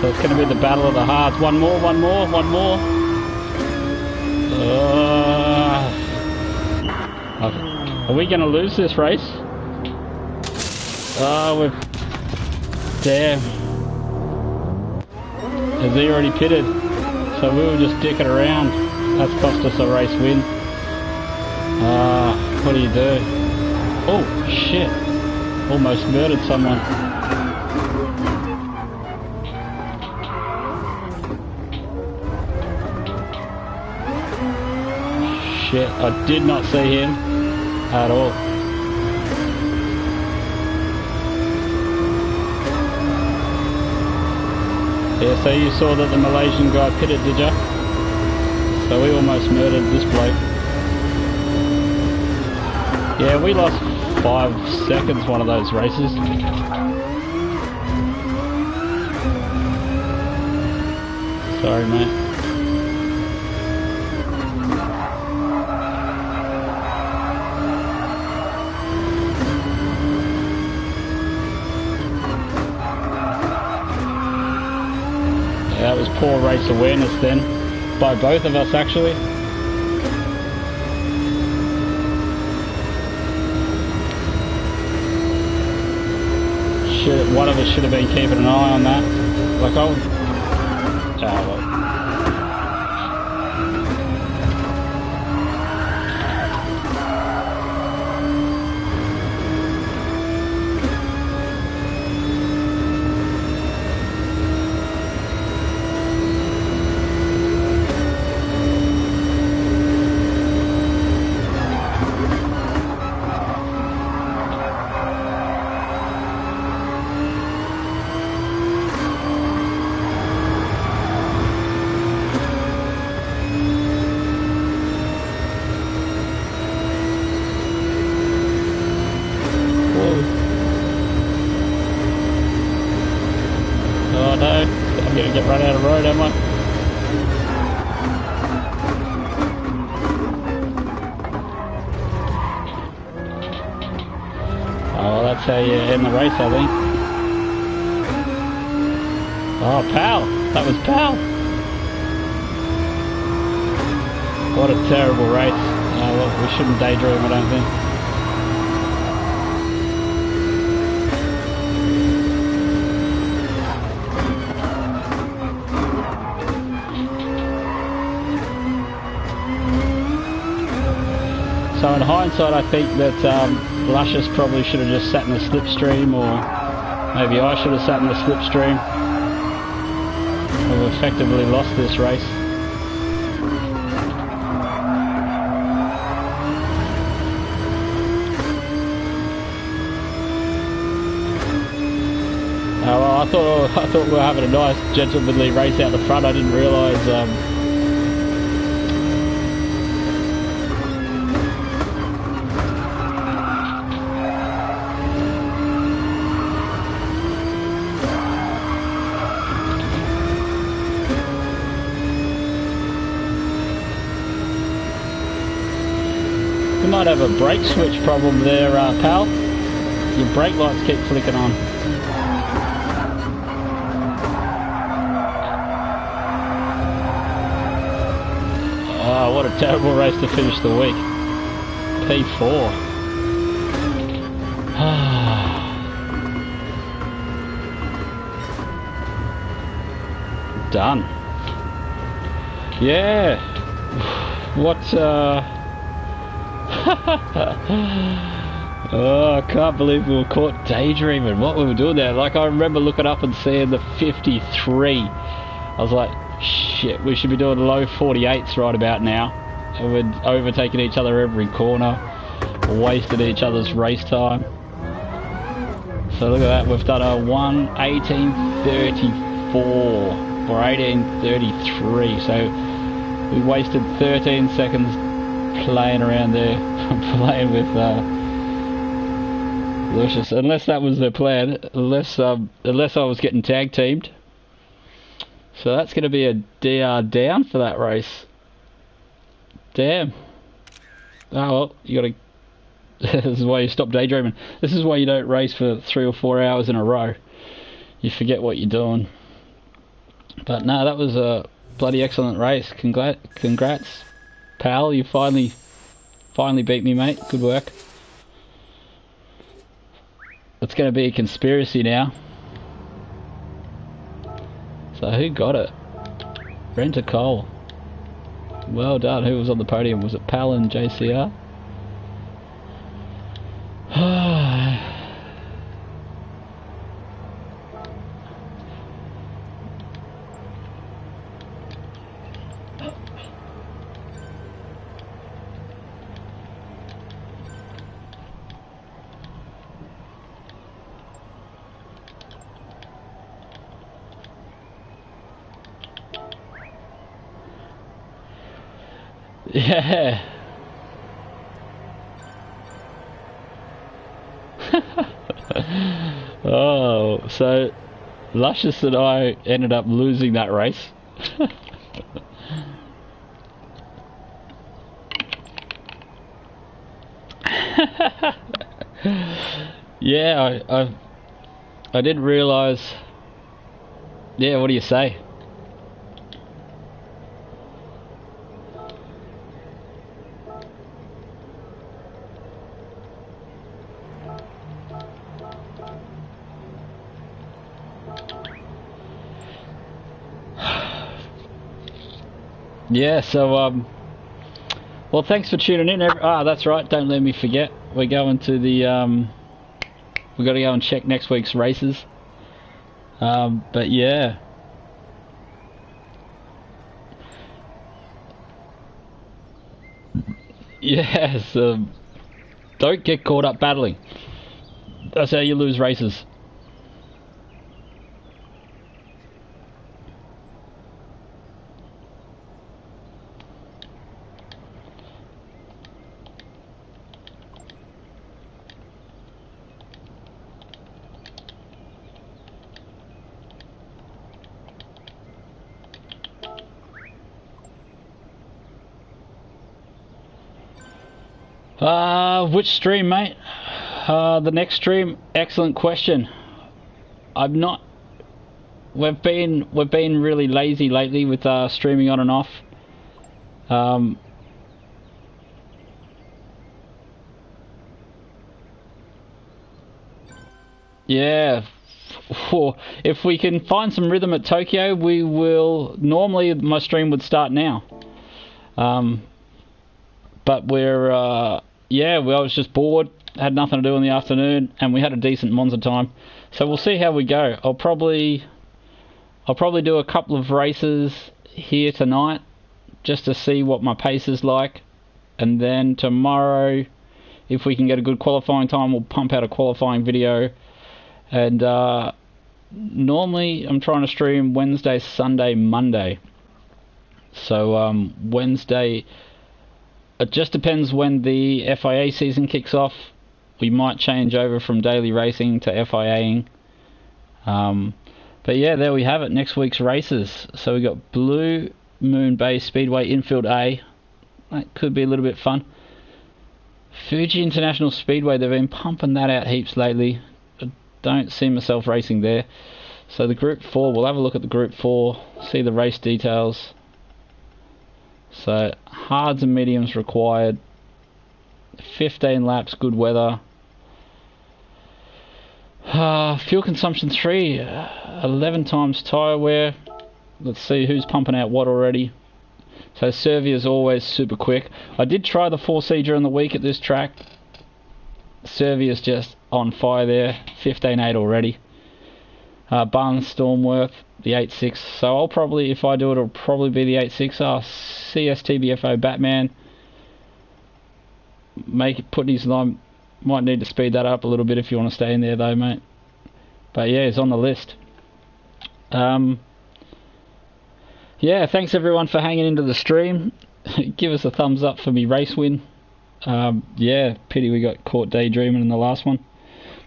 So it's going to be the battle of the hearts. One more, one more, one more. Are we going to lose this race? We've... Damn. Has he already pitted? So we were just dicking around. That's cost us a race win. What do you do? Oh, shit. Almost murdered someone. Shit, I did not see him at all. Yeah, so you saw that the Malaysian guy pitted, did ya? So we almost murdered this bloke. Yeah, we lost 5 seconds one of those races. Sorry, mate. That was poor race awareness then, by both of us actually. One of us should have been keeping an eye on that. Like I would... well. am I? Oh, well, that's how you end the race, I think. Oh, Pal! That was Pal! What a terrible race. Well, we shouldn't daydream, I don't think. So in hindsight, I think that Luscious probably should have just sat in the slipstream, or maybe I should have sat in the slipstream. We've effectively lost this race. Well, I thought we were having a nice gentlemanly race out the front. I didn't realise. You might have a brake switch problem there, pal. Your brake lights keep flicking on. Oh, what a terrible race to finish the week. P4. Done. Yeah. What, oh, I can't believe we were caught daydreaming what we were doing there. Like, I remember looking up and seeing the 53. I was like, shit, we should be doing low 48s right about now. And we're overtaking each other every corner, wasting each other's race time. So look at that, we've done a 1:18:34 or 18:33. So we wasted 13 seconds playing around there, playing with Lucius. Unless that was their plan, unless I was getting tag teamed. So that's going to be a DR down for that race. Damn. Oh well, you gotta... This is why you stop daydreaming. This is why you don't race for 3 or 4 hours in a row. You forget what you're doing. But no, that was a bloody excellent race. Congrats, pal. You finally beat me, mate. Good work. It's going to be a conspiracy now. So who got it? Renter Cole. Well done. Who was on the podium? Was it Pal and JCR? Yeah. Oh, so Luscious and I ended up losing that race. Yeah, I didn't realise. Yeah, what do you say? Yeah, so well, thanks for tuning in. That's right, don't let me forget, we're going to the we've got to go and check next week's races. But yeah, yes, don't get caught up battling. That's how you lose races. Which stream, mate? The next stream, excellent question. I'm not. We've been really lazy lately with streaming on and off. Yeah. If we can find some rhythm at Tokyo, we will. Normally, my stream would start now. But we're. Yeah, I was just bored. Had nothing to do in the afternoon, and we had a decent Monza time. So we'll see how we go. I'll probably do a couple of races here tonight, just to see what my pace is like, and then tomorrow, if we can get a good qualifying time, we'll pump out a qualifying video. And normally I'm trying to stream Wednesday, Sunday, Monday. So Wednesday, it just depends when the FIA season kicks off. We might change over from daily racing to FIAing. But yeah, there we have it, next week's races. So we got Blue Moon Bay Speedway Infield A. That could be a little bit fun. Fuji International Speedway, they've been pumping that out heaps lately. I don't see myself racing there. So the Group 4, we'll have a look at the Group 4, see the race details. So hards and mediums required. 15 laps, good weather. Fuel consumption 3, 11 times tyre wear. Let's see who's pumping out what already. So Servia's always super quick. I did try the 4C during the week at this track. Servia's just on fire there, 15.8 already. Barnes Stormworth, the 8.6. So I'll probably, if I do it, it'll probably be the 8.6. CSTBFO Batman. Make it put his line. Might need to speed that up a little bit if you want to stay in there though, mate. But yeah, it's on the list. Yeah, thanks everyone for hanging into the stream. Give us a thumbs up for me race win. Yeah, pity we got caught daydreaming in the last one.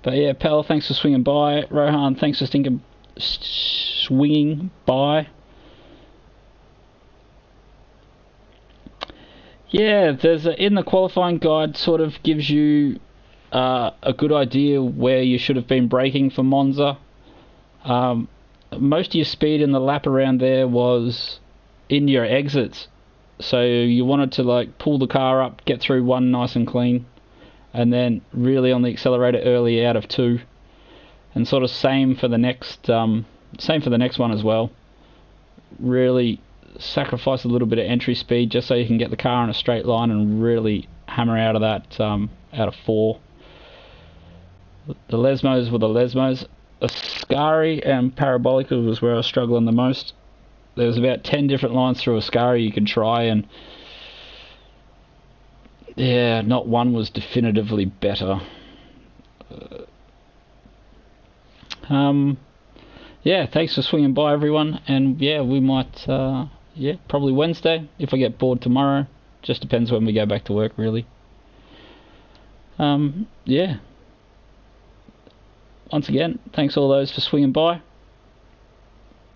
But yeah, Pal, thanks for swinging by. Rohan, thanks for swinging by. Yeah, there's in the qualifying guide sort of gives you a good idea where you should have been braking for Monza. Most of your speed in the lap around there was in your exits, so you wanted to like pull the car up, get through one nice and clean, and then really on the accelerator early out of two, and sort of same for the next one as well. Really sacrifice a little bit of entry speed just so you can get the car in a straight line and really hammer out of that out of 4. The Lesmos were the Lesmos. Ascari and Parabolica was where I was struggling the most. There was about 10 different lines through Ascari you could try, and yeah, not one was definitively better. Yeah, thanks for swinging by everyone, and yeah, we might yeah, probably Wednesday if I get bored tomorrow. Just depends when we go back to work, really. Yeah. Once again, thanks all those for swinging by,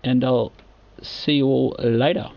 and I'll see you all later.